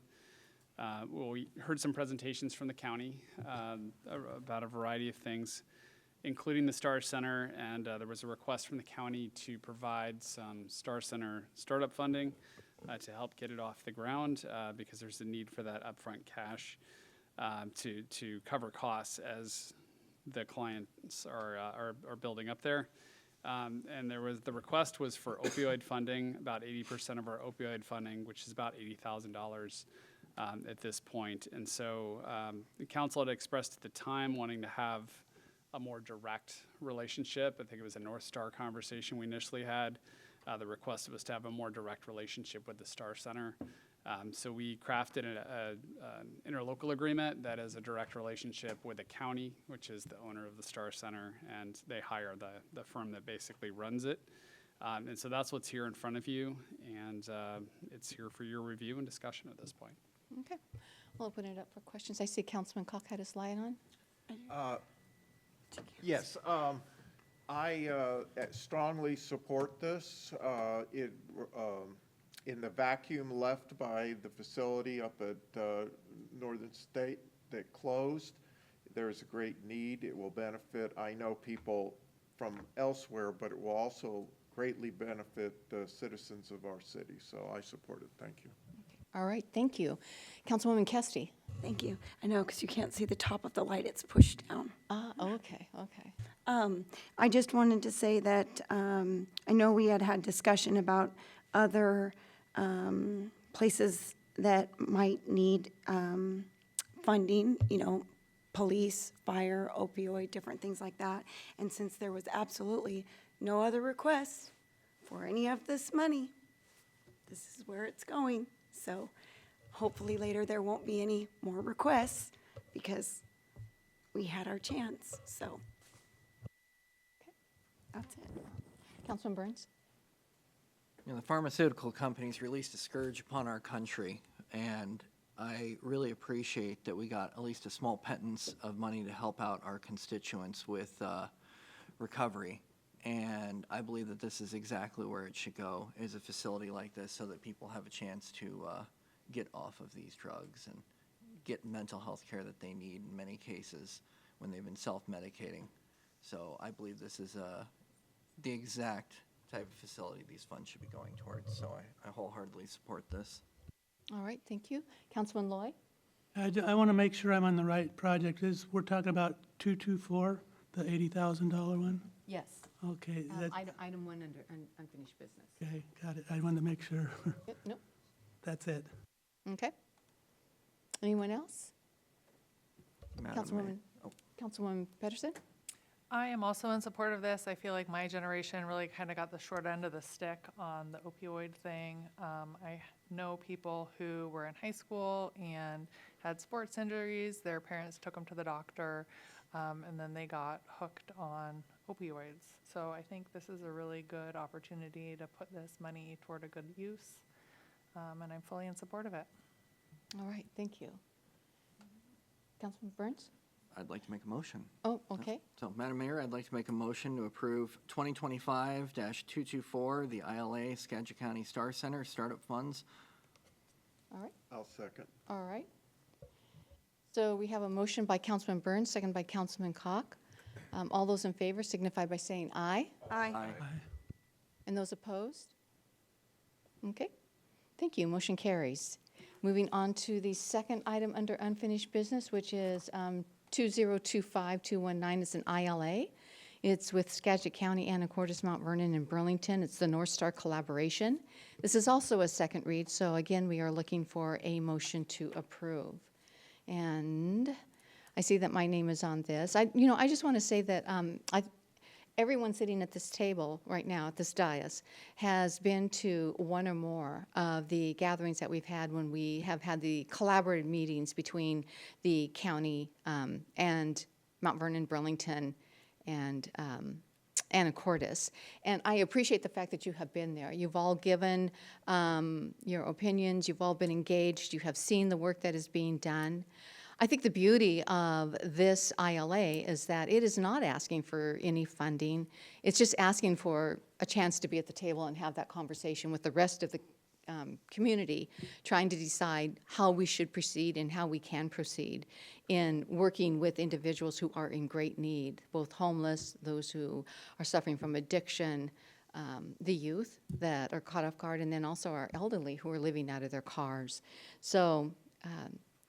H: we heard some presentations from the county about a variety of things, including the Star Center, and there was a request from the county to provide some Star Center startup funding to help get it off the ground, because there's a need for that upfront cash to cover costs as the clients are building up there. And the request was for opioid funding, about 80% of our opioid funding, which is about $80,000 at this point. And so the council had expressed at the time wanting to have a more direct relationship. I think it was a North Star conversation we initially had. The request was to have a more direct relationship with the Star Center. So we crafted an interlocal agreement that is a direct relationship with the county, which is the owner of the Star Center, and they hire the firm that basically runs it. And so that's what's here in front of you, and it's here for your review and discussion at this point.
A: Okay, we'll open it up for questions. I see Councilman Cock had his light on.
F: Yes, I strongly support this. In the vacuum left by the facility up at Northern State that closed, there's a great need. It will benefit, I know, people from elsewhere, but it will also greatly benefit the citizens of our city. So I support it. Thank you.
A: All right, thank you. Councilwoman Kesty.
L: Thank you. I know, because you can't see the top of the light, it's pushed down.
A: Okay.
L: I just wanted to say that I know we had discussion about other places that might need funding, police, fire, opioid, different things like that. And since there was absolutely no other requests for any of this money, this is where it's going. So hopefully later there won't be any more requests because we had our chance. So that's it.
A: Councilman Burns.
B: The pharmaceutical companies released a scourge upon our country, and I really appreciate that we got at least a small pittance of money to help out our constituents with recovery. And I believe that this is exactly where it should go, is a facility like this, so that people have a chance to get off of these drugs and get mental health care that they need in many cases when they've been self-medicating. So I believe this is the exact type of facility these funds should be going towards. So I wholeheartedly support this.
A: All right, thank you. Councilman Loy.
K: I want to make sure I'm on the right project. We're talking about 224, the $80,000 one?
A: Yes.
K: Okay,
A: Item one under unfinished business.
K: okay, got it. I wanted to make sure.
A: Yep, nope.
K: That's it.
A: Okay. Anyone else?
B: Madam Mayor.
A: Councilwoman Pedersen?
E: I am also in support of this. I feel like my generation really kind of got the short end of the stick on the opioid thing. I know people who were in high school and had sports injuries. Their parents took them to the doctor, and then they got hooked on opioids. So I think this is a really good opportunity to put this money toward a good use, and I'm fully in support of it.
A: All right, thank you. Councilman Burns?
B: I'd like to make a motion.
A: Oh, okay.
B: So, Madam Mayor, I'd like to make a motion to approve 2025-224, the ILA Skagit County Star Center Startup Funds.
A: All right.
F: I'll second.
A: All right. So we have a motion by Councilman Burns, second by Councilman Cock. All those in favor signify by saying aye.
L: Aye.
A: And those opposed? Okay. Thank you. Motion carries. Moving on to the second item under unfinished business, which is 2025219. It's an ILA. It's with Skagit County, Anacortes, Mount Vernon, and Burlington. It's the North Star collaboration. This is also a second read, so again, we are looking for a motion to approve. And I see that my name is on this. I just want to say that everyone sitting at this table right now, at this dais, has been to one or more of the gatherings that we've had when we have had the collaborative meetings between the county and Mount Vernon, Burlington, and Anacortes. And I appreciate the fact that you have been there. You've all given your opinions, you've all been engaged, you have seen the work that is being done. I think the beauty of this ILA is that it is not asking for any funding. It's just asking for a chance to be at the table and have that conversation with the rest of the community, trying to decide how we should proceed and how we can proceed in working with individuals who are in great need, both homeless, those who are suffering from addiction, the youth that are caught off guard, and then also our elderly who are living out of their cars. So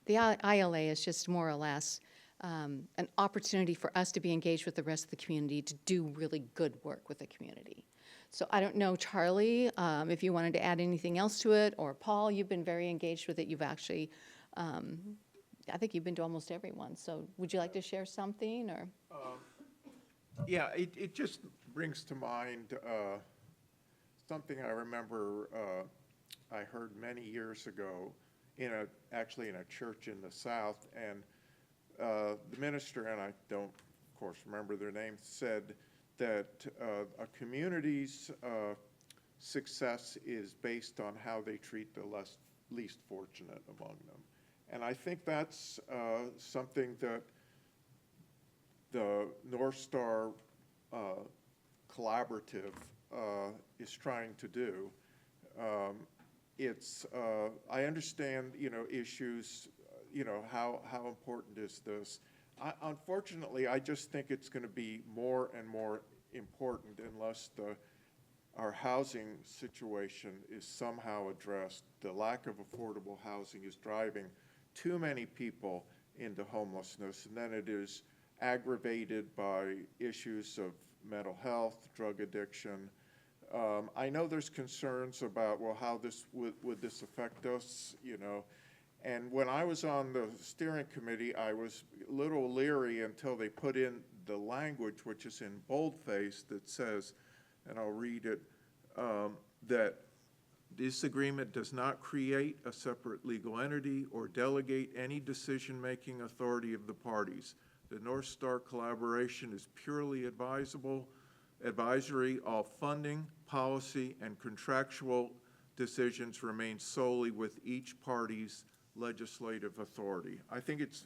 A: the ILA is just more or less an opportunity for us to be engaged with the rest of the community to do really good work with the community. So I don't know, Charlie, if you wanted to add anything else to it, or Paul, you've been very engaged with it. You've actually, I think you've been to almost everyone. So would you like to share something, or?
F: Yeah, it just brings to mind something I remember I heard many years ago actually in a church in the South, and the minister, and I don't, of course, remember their name, said that a community's success is based on how they treat the least fortunate among them. And I think that's something that the North Star Collaborative is trying to do. I understand, issues, how important is this? Unfortunately, I just think it's going to be more and more important unless our housing situation is somehow addressed. The lack of affordable housing is driving too many people into homelessness, and then it is aggravated by issues of mental health, drug addiction. I know there's concerns about, well, how would this affect us, And when I was on the steering committee, I was a little leery until they put in the language, which is in boldface, that says, and I'll read it, that this agreement does not create a separate legal entity or delegate any decision-making authority of the parties. The North Star collaboration is purely advisory. All funding, policy, and contractual decisions remain solely with each party's legislative authority. I think it's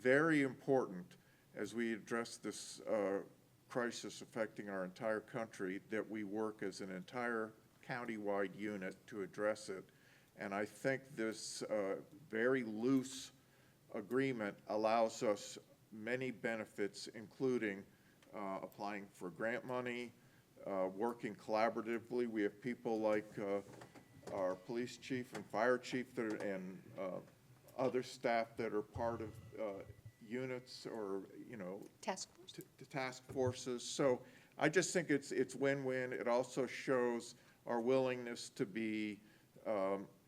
F: very important as we address this crisis affecting our entire country that we work as an entire county-wide unit to address it. And I think this very loose agreement allows us many benefits, including applying for grant money, working collaboratively. We have people like our police chief and fire chief and other staff that are part of units or,
A: Task force.
F: task forces. So I just think it's win-win. It also shows our willingness to be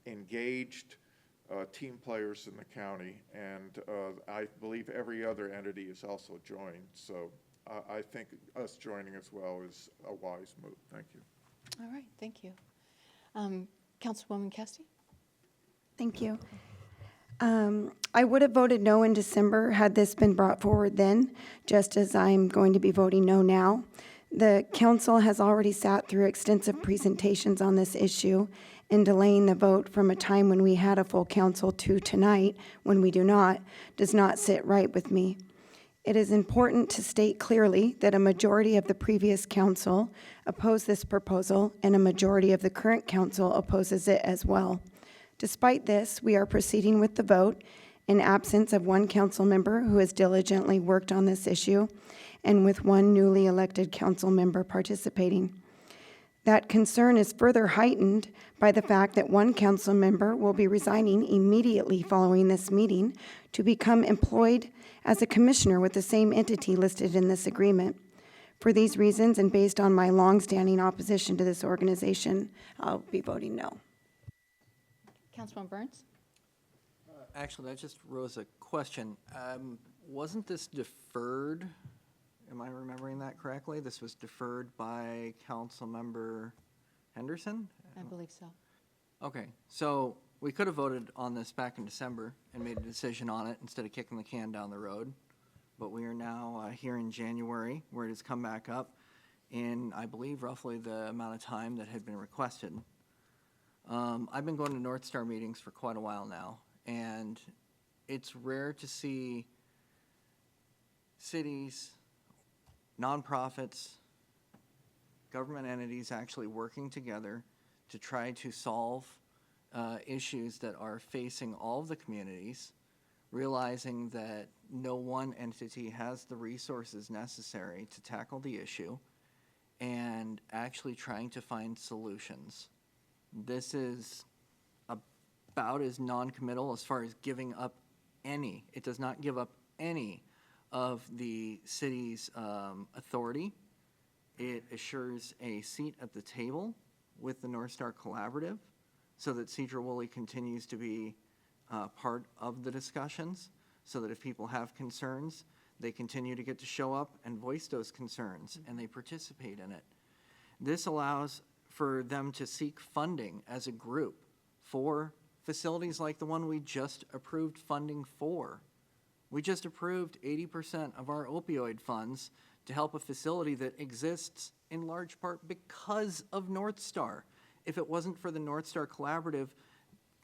F: engaged team players in the county, and I believe every other entity is also joined. So I think us joining as well is a wise move. Thank you.
A: All right, thank you. Councilwoman Cassidy?
L: Thank you. I would have voted no in December had this been brought forward then, just as I'm going to be voting no now. The council has already sat through extensive presentations on this issue, and delaying the vote from a time when we had a full council to tonight, when we do not, does not sit right with me. It is important to state clearly that a majority of the previous council opposed this proposal, and a majority of the current council opposes it as well. Despite this, we are proceeding with the vote in absence of one council member who has diligently worked on this issue, and with one newly elected council member participating. That concern is further heightened by the fact that one council member will be resigning immediately following this meeting to become employed as a commissioner with the same entity listed in this agreement. For these reasons, and based on my longstanding opposition to this organization, I'll be voting no.
A: Councilman Burns?
B: Actually, that just rose a question. Wasn't this deferred? Am I remembering that correctly? This was deferred by Councilmember Henderson?
A: I believe so.
B: Okay, so we could have voted on this back in December and made a decision on it instead of kicking the can down the road. But we are now here in January, where it has come back up in, I believe, roughly the amount of time that had been requested. I've been going to North Star meetings for quite a while now, and it's rare to see cities, nonprofits, government entities actually working together to try to solve issues that are facing all of the communities, realizing that no one entity has the resources necessary to tackle the issue, and actually trying to find solutions. This is about as non-committal as far as giving up any. It does not give up any of the city's authority. It assures a seat at the table with the North Star Collaborative so that Sedro-Woolley continues to be part of the discussions, so that if people have concerns, they continue to get to show up and voice those concerns, and they participate in it. This allows for them to seek funding as a group for facilities like the one we just approved funding for. We just approved 80% of our opioid funds to help a facility that exists in large part because of North Star. If it wasn't for the North Star Collaborative,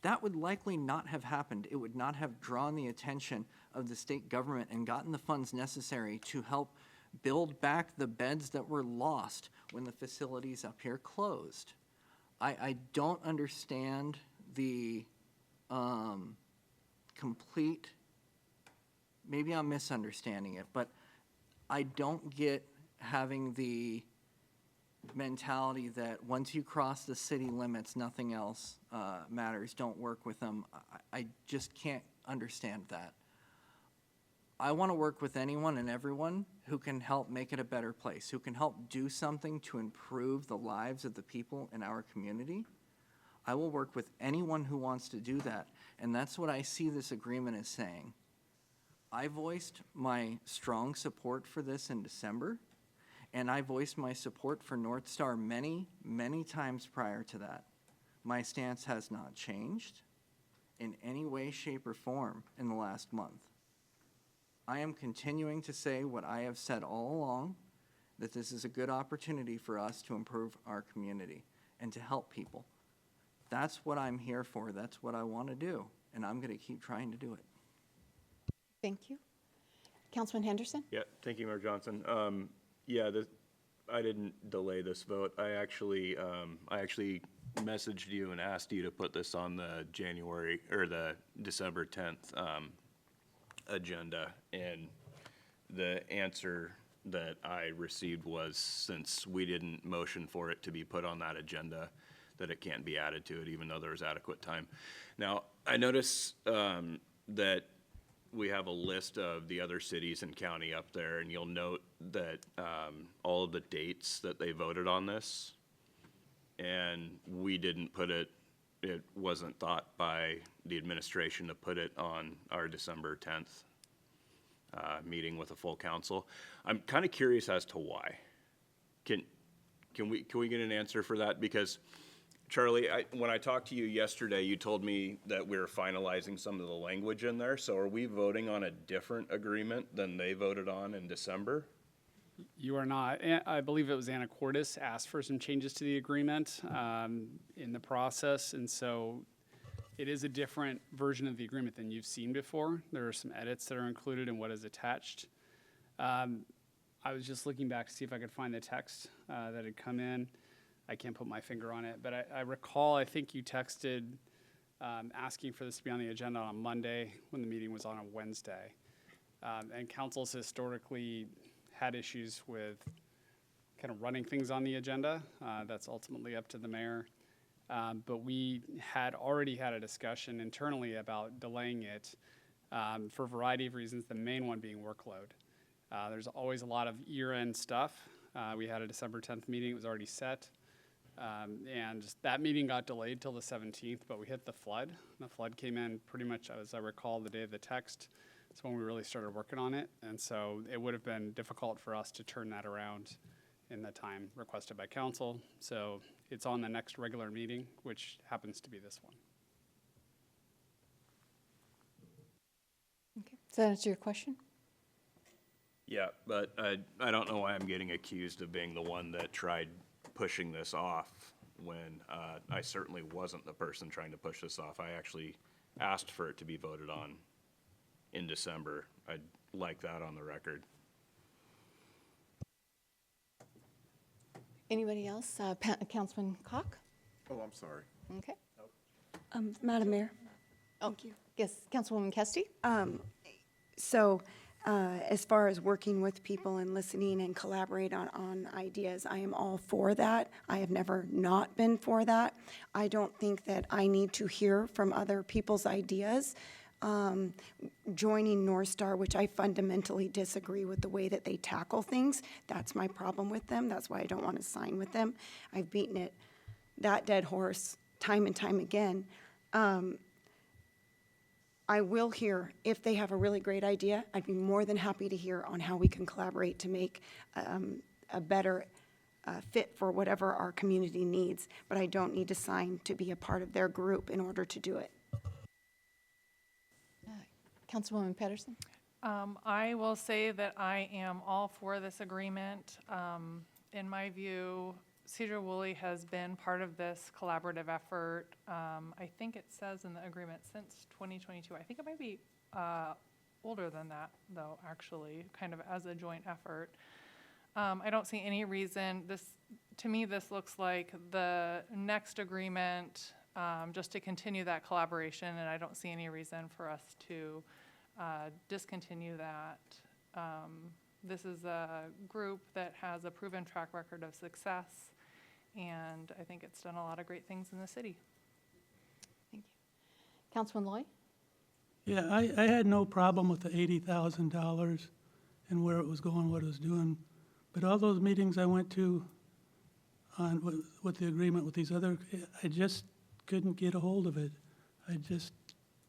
B: that would likely not have happened. It would not have drawn the attention of the state government and gotten the funds necessary to help build back the beds that were lost when the facilities up here closed. I don't understand the complete, maybe I'm misunderstanding it, but I don't get having the mentality that once you cross the city limits, nothing else matters. Don't work with them. I just can't understand that. I want to work with anyone and everyone who can help make it a better place, who can help do something to improve the lives of the people in our community. I will work with anyone who wants to do that, and that's what I see this agreement as saying. I voiced my strong support for this in December, and I voiced my support for North Star many, many times prior to that. My stance has not changed in any way, shape, or form in the last month. I am continuing to say what I have said all along, that this is a good opportunity for us to improve our community and to help people. That's what I'm here for. That's what I want to do, and I'm going to keep trying to do it.
A: Thank you. Councilman Henderson?
C: Yeah, thank you, Mayor Johnson. I didn't delay this vote. I actually messaged you and asked you to put this on the the December 10th agenda, and the answer that I received was, since we didn't motion for it to be put on that agenda, that it can't be added to it, even though there was adequate time. Now, I notice that we have a list of the other cities and county up there, and you'll note that all of the dates that they voted on this, and we didn't put it, it wasn't thought by the administration to put it on our December 10th meeting with a full council. I'm kind of curious as to why. Can we get an answer for that? Because Charlie, when I talked to you yesterday, you told me that we were finalizing some of the language in there. So are we voting on a different agreement than they voted on in December?
H: You are not. I believe it was Anna Cordes asked for some changes to the agreement in the process, and so it is a different version of the agreement than you've seen before. There are some edits that are included in what is attached. I was just looking back to see if I could find the text that had come in. I can't put my finger on it, but I recall, I think you texted asking for this to be on the agenda on Monday when the meeting was on a Wednesday. And council's historically had issues with kind of running things on the agenda. That's ultimately up to the mayor. But we had already had a discussion internally about delaying it for a variety of reasons, the main one being workload. There's always a lot of year-end stuff. We had a December 10th meeting, it was already set. And that meeting got delayed till the 17th, but we hit the flood. The flood came in pretty much, as I recall, the day of the text. That's when we really started working on it. And so it would have been difficult for us to turn that around in the time requested by council. So it's on the next regular meeting, which happens to be this one.
A: Okay. Does that answer your question?
C: Yeah, but I don't know why I'm getting accused of being the one that tried pushing this off when I certainly wasn't the person trying to push this off. I actually asked for it to be voted on in December. I'd like that on the record.
A: Anybody else? Councilman Cock?
F: Oh, I'm sorry.
A: Okay.
L: Madam Mayor?
A: Thank you. Yes, Councilwoman Kesty?
L: So, as far as working with people and listening and collaborate on ideas, I am all for that. I have never not been for that. I don't think that I need to hear from other people's ideas. Joining North Star, which I fundamentally disagree with the way that they tackle things, that's my problem with them. That's why I don't want to sign with them. I've beaten that dead horse time and time again. I will hear, if they have a really great idea, I'd be more than happy to hear on how we can collaborate to make a better fit for whatever our community needs, but I don't need to sign to be a part of their group in order to do it.
A: Councilwoman Pedersen?
E: I will say that I am all for this agreement. In my view, Sedro-Woolley has been part of this collaborative effort. I think it says in the agreement since 2022. I think it might be older than that, though, actually, kind of as a joint effort. I don't see any reason. To me, this looks like the next agreement, just to continue that collaboration, and I don't see any reason for us to discontinue that. This is a group that has a proven track record of success, and I think it's done a lot of great things in the city.
A: Thank you. Councilman Loy?
K: Yeah, I had no problem with the $80,000 and where it was going, what it was doing. But all those meetings I went to on with the agreement with these other, I just couldn't get a hold of it. I just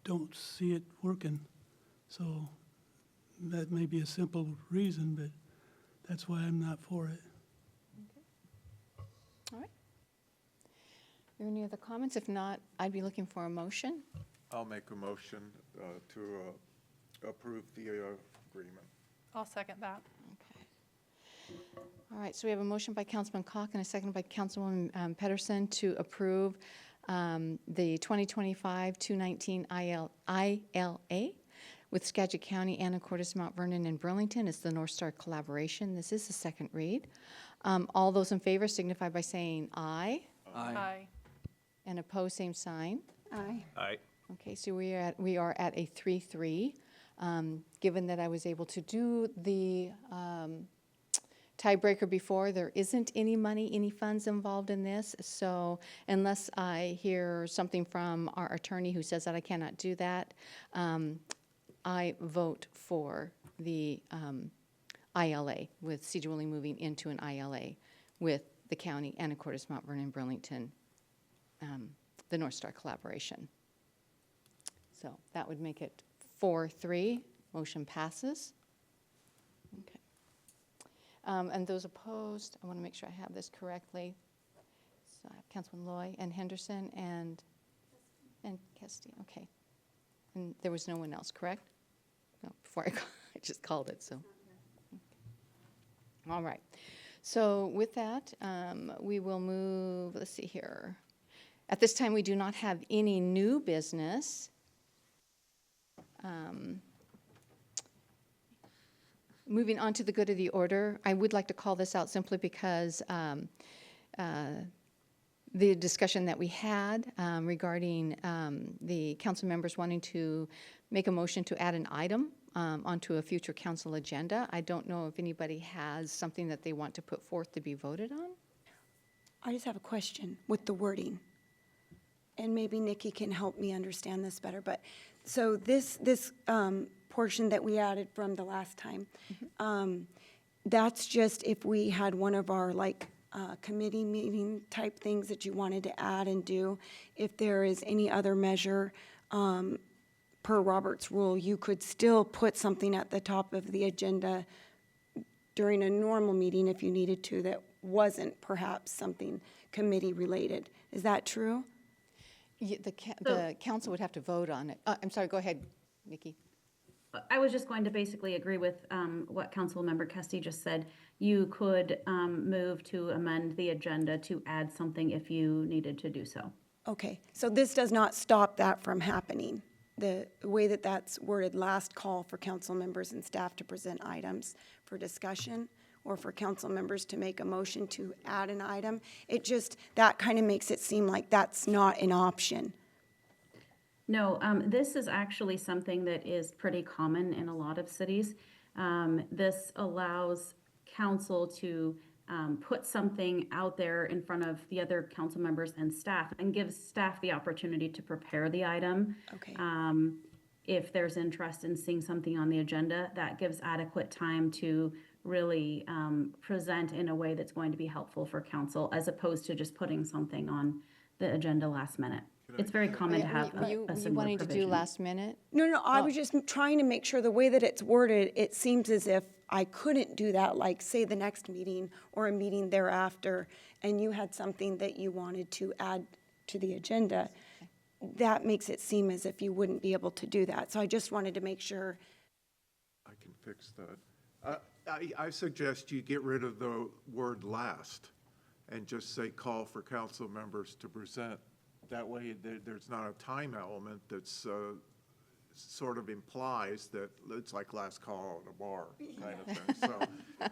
K: don't see it working. So that may be a simple reason, but that's why I'm not for it.
A: All right. Are there any other comments? If not, I'd be looking for a motion.
F: I'll make a motion to approve the agreement.
E: I'll second that.
A: Okay. All right, so we have a motion by Councilman Cock and a second by Councilwoman Pedersen to approve the 2025-219 ILA with Skagit County, Anacortes, Mount Vernon, and Burlington. It's the North Star collaboration. This is the second read. All those in favor signify by saying aye.
E: Aye.
A: And opposed, same sign.
L: Aye.
C: Aye.
A: Okay, so we are at a 3-3. Given that I was able to do the tiebreaker before, there isn't any funds involved in this. So unless I hear something from our attorney who says that I cannot do that, I vote for the ILA, with Sedro-Woolley moving into an ILA with the county, Anacortes, Mount Vernon, Burlington, the North Star collaboration. So that would make it 4-3. Motion passes. Okay. And those opposed, I want to make sure I have this correctly. So I have Councilman Loy and Henderson and Kesty. Okay. And there was no one else, correct? No, before I just called it, so. All right. So with that, we will move, let's see here. At this time, we do not have any new business. Moving on to the good of the order, I would like to call this out simply because the discussion that we had regarding the council members wanting to make a motion to add an item onto a future council agenda. I don't know if anybody has something that they want to put forth to be voted on.
L: I just have a question with the wording, and maybe Nikki can help me understand this better. But so this portion that we added from the last time, that's just if we had one of our committee meeting type things that you wanted to add and do. If there is any other measure, per Robert's rule, you could still put something at the top of the agenda during a normal meeting if you needed to that wasn't perhaps something committee-related. Is that true?
A: The council would have to vote on it. I'm sorry, go ahead, Nikki.
D: I was just going to basically agree with what Councilmember Kesty just said. You could move to amend the agenda to add something if you needed to do so.
L: Okay, so this does not stop that from happening. The way that that's worded, last call for council members and staff to present items for discussion or for council members to make a motion to add an item, it just, that kind of makes it seem like that's not an option.
D: No, this is actually something that is pretty common in a lot of cities. This allows council to put something out there in front of the other council members and staff and gives staff the opportunity to prepare the item.
L: Okay.
D: If there's interest in seeing something on the agenda, that gives adequate time to really present in a way that's going to be helpful for council as opposed to just putting something on the agenda last minute. It's very common to have
A: Were you
D: a similar
A: wanting to do
D: provision.
A: last minute?
L: No, I was just trying to make sure the way that it's worded, it seems as if I couldn't do that, like, say, the next meeting or a meeting thereafter, and you had something that you wanted to add to the agenda. That makes it seem as if you wouldn't be able to do that. So I just wanted to make sure.
F: I can fix that. I suggest you get rid of the word last and just say call for council members to present. That way, there's not a time element that's sort of implies that it's like last call in a bar kind of thing. So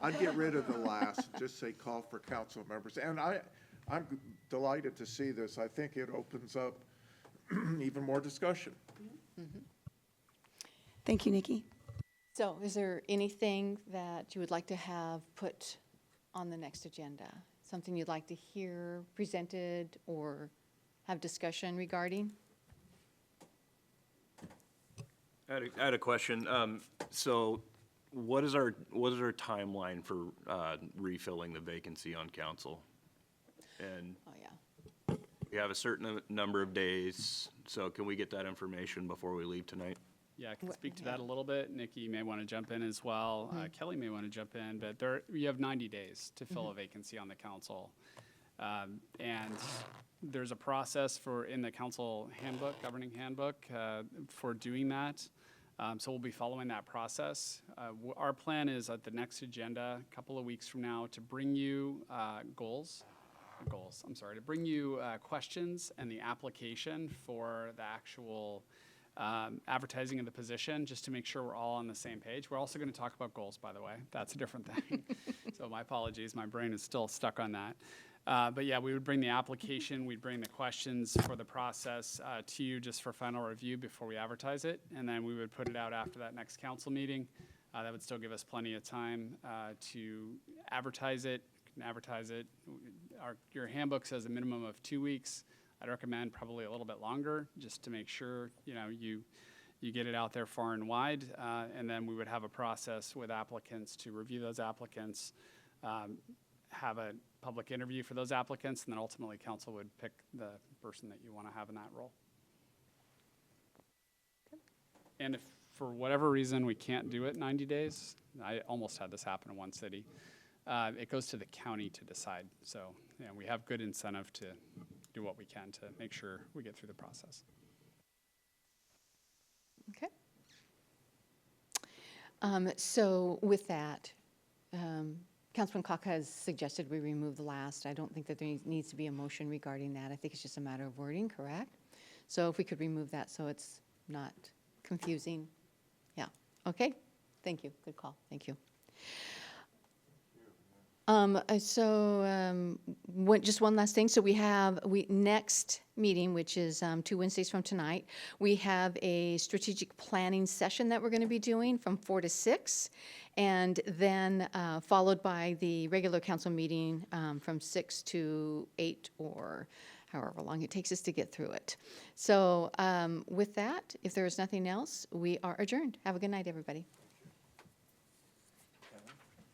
F: I'd get rid of the last, just say call for council members. And I'm delighted to see this. I think it opens up even more discussion.
L: Thank you, Nikki.
A: So is there anything that you would like to have put on the next agenda? Something you'd like to hear presented or have discussion regarding?
C: I had a question. So what is our timeline for refilling the vacancy on council? And
A: Oh, yeah.
C: we have a certain number of days, so can we get that information before we leave tonight?
H: Yeah, I can speak to that a little bit. Nikki may want to jump in as well. Kelly may want to jump in, but you have 90 days to fill a vacancy on the council. And there's a process in the council handbook, governing handbook, for doing that. So we'll be following that process. Our plan is at the next agenda, a couple of weeks from now, to bring you to bring you questions and the application for the actual advertising of the position, just to make sure we're all on the same page. We're also going to talk about goals, by the way. That's a different thing. So my apologies, my brain is still stuck on that. But yeah, we would bring the application, we'd bring the questions for the process to you just for final review before we advertise it. And then we would put it out after that next council meeting. That would still give us plenty of time to advertise it. You can advertise it. Your handbook says a minimum of 2 weeks. I'd recommend probably a little bit longer, just to make sure, you get it out there far and wide. And then we would have a process with applicants to review those applicants, have a public interview for those applicants, and then ultimately council would pick the person that you want to have in that role. And if for whatever reason we can't do it 90 days, I almost had this happen in one city, it goes to the county to decide. So we have good incentive to do what we can to make sure we get through the process.
A: Okay. So with that, Councilman Kaka has suggested we remove the last. I don't think that there needs to be a motion regarding that. I think it's just a matter of wording, correct? So if we could remove that so it's not confusing. Yeah, okay. Thank you, good call, thank you. Just one last thing. So next meeting, which is 2 Wednesdays from tonight, we have a strategic planning session that we're going to be doing from 4 to 6, and then followed by the regular council meeting from 6 to 8 or however long it takes us to get through it. So with that, if there is nothing else, we are adjourned. Have a good night, everybody.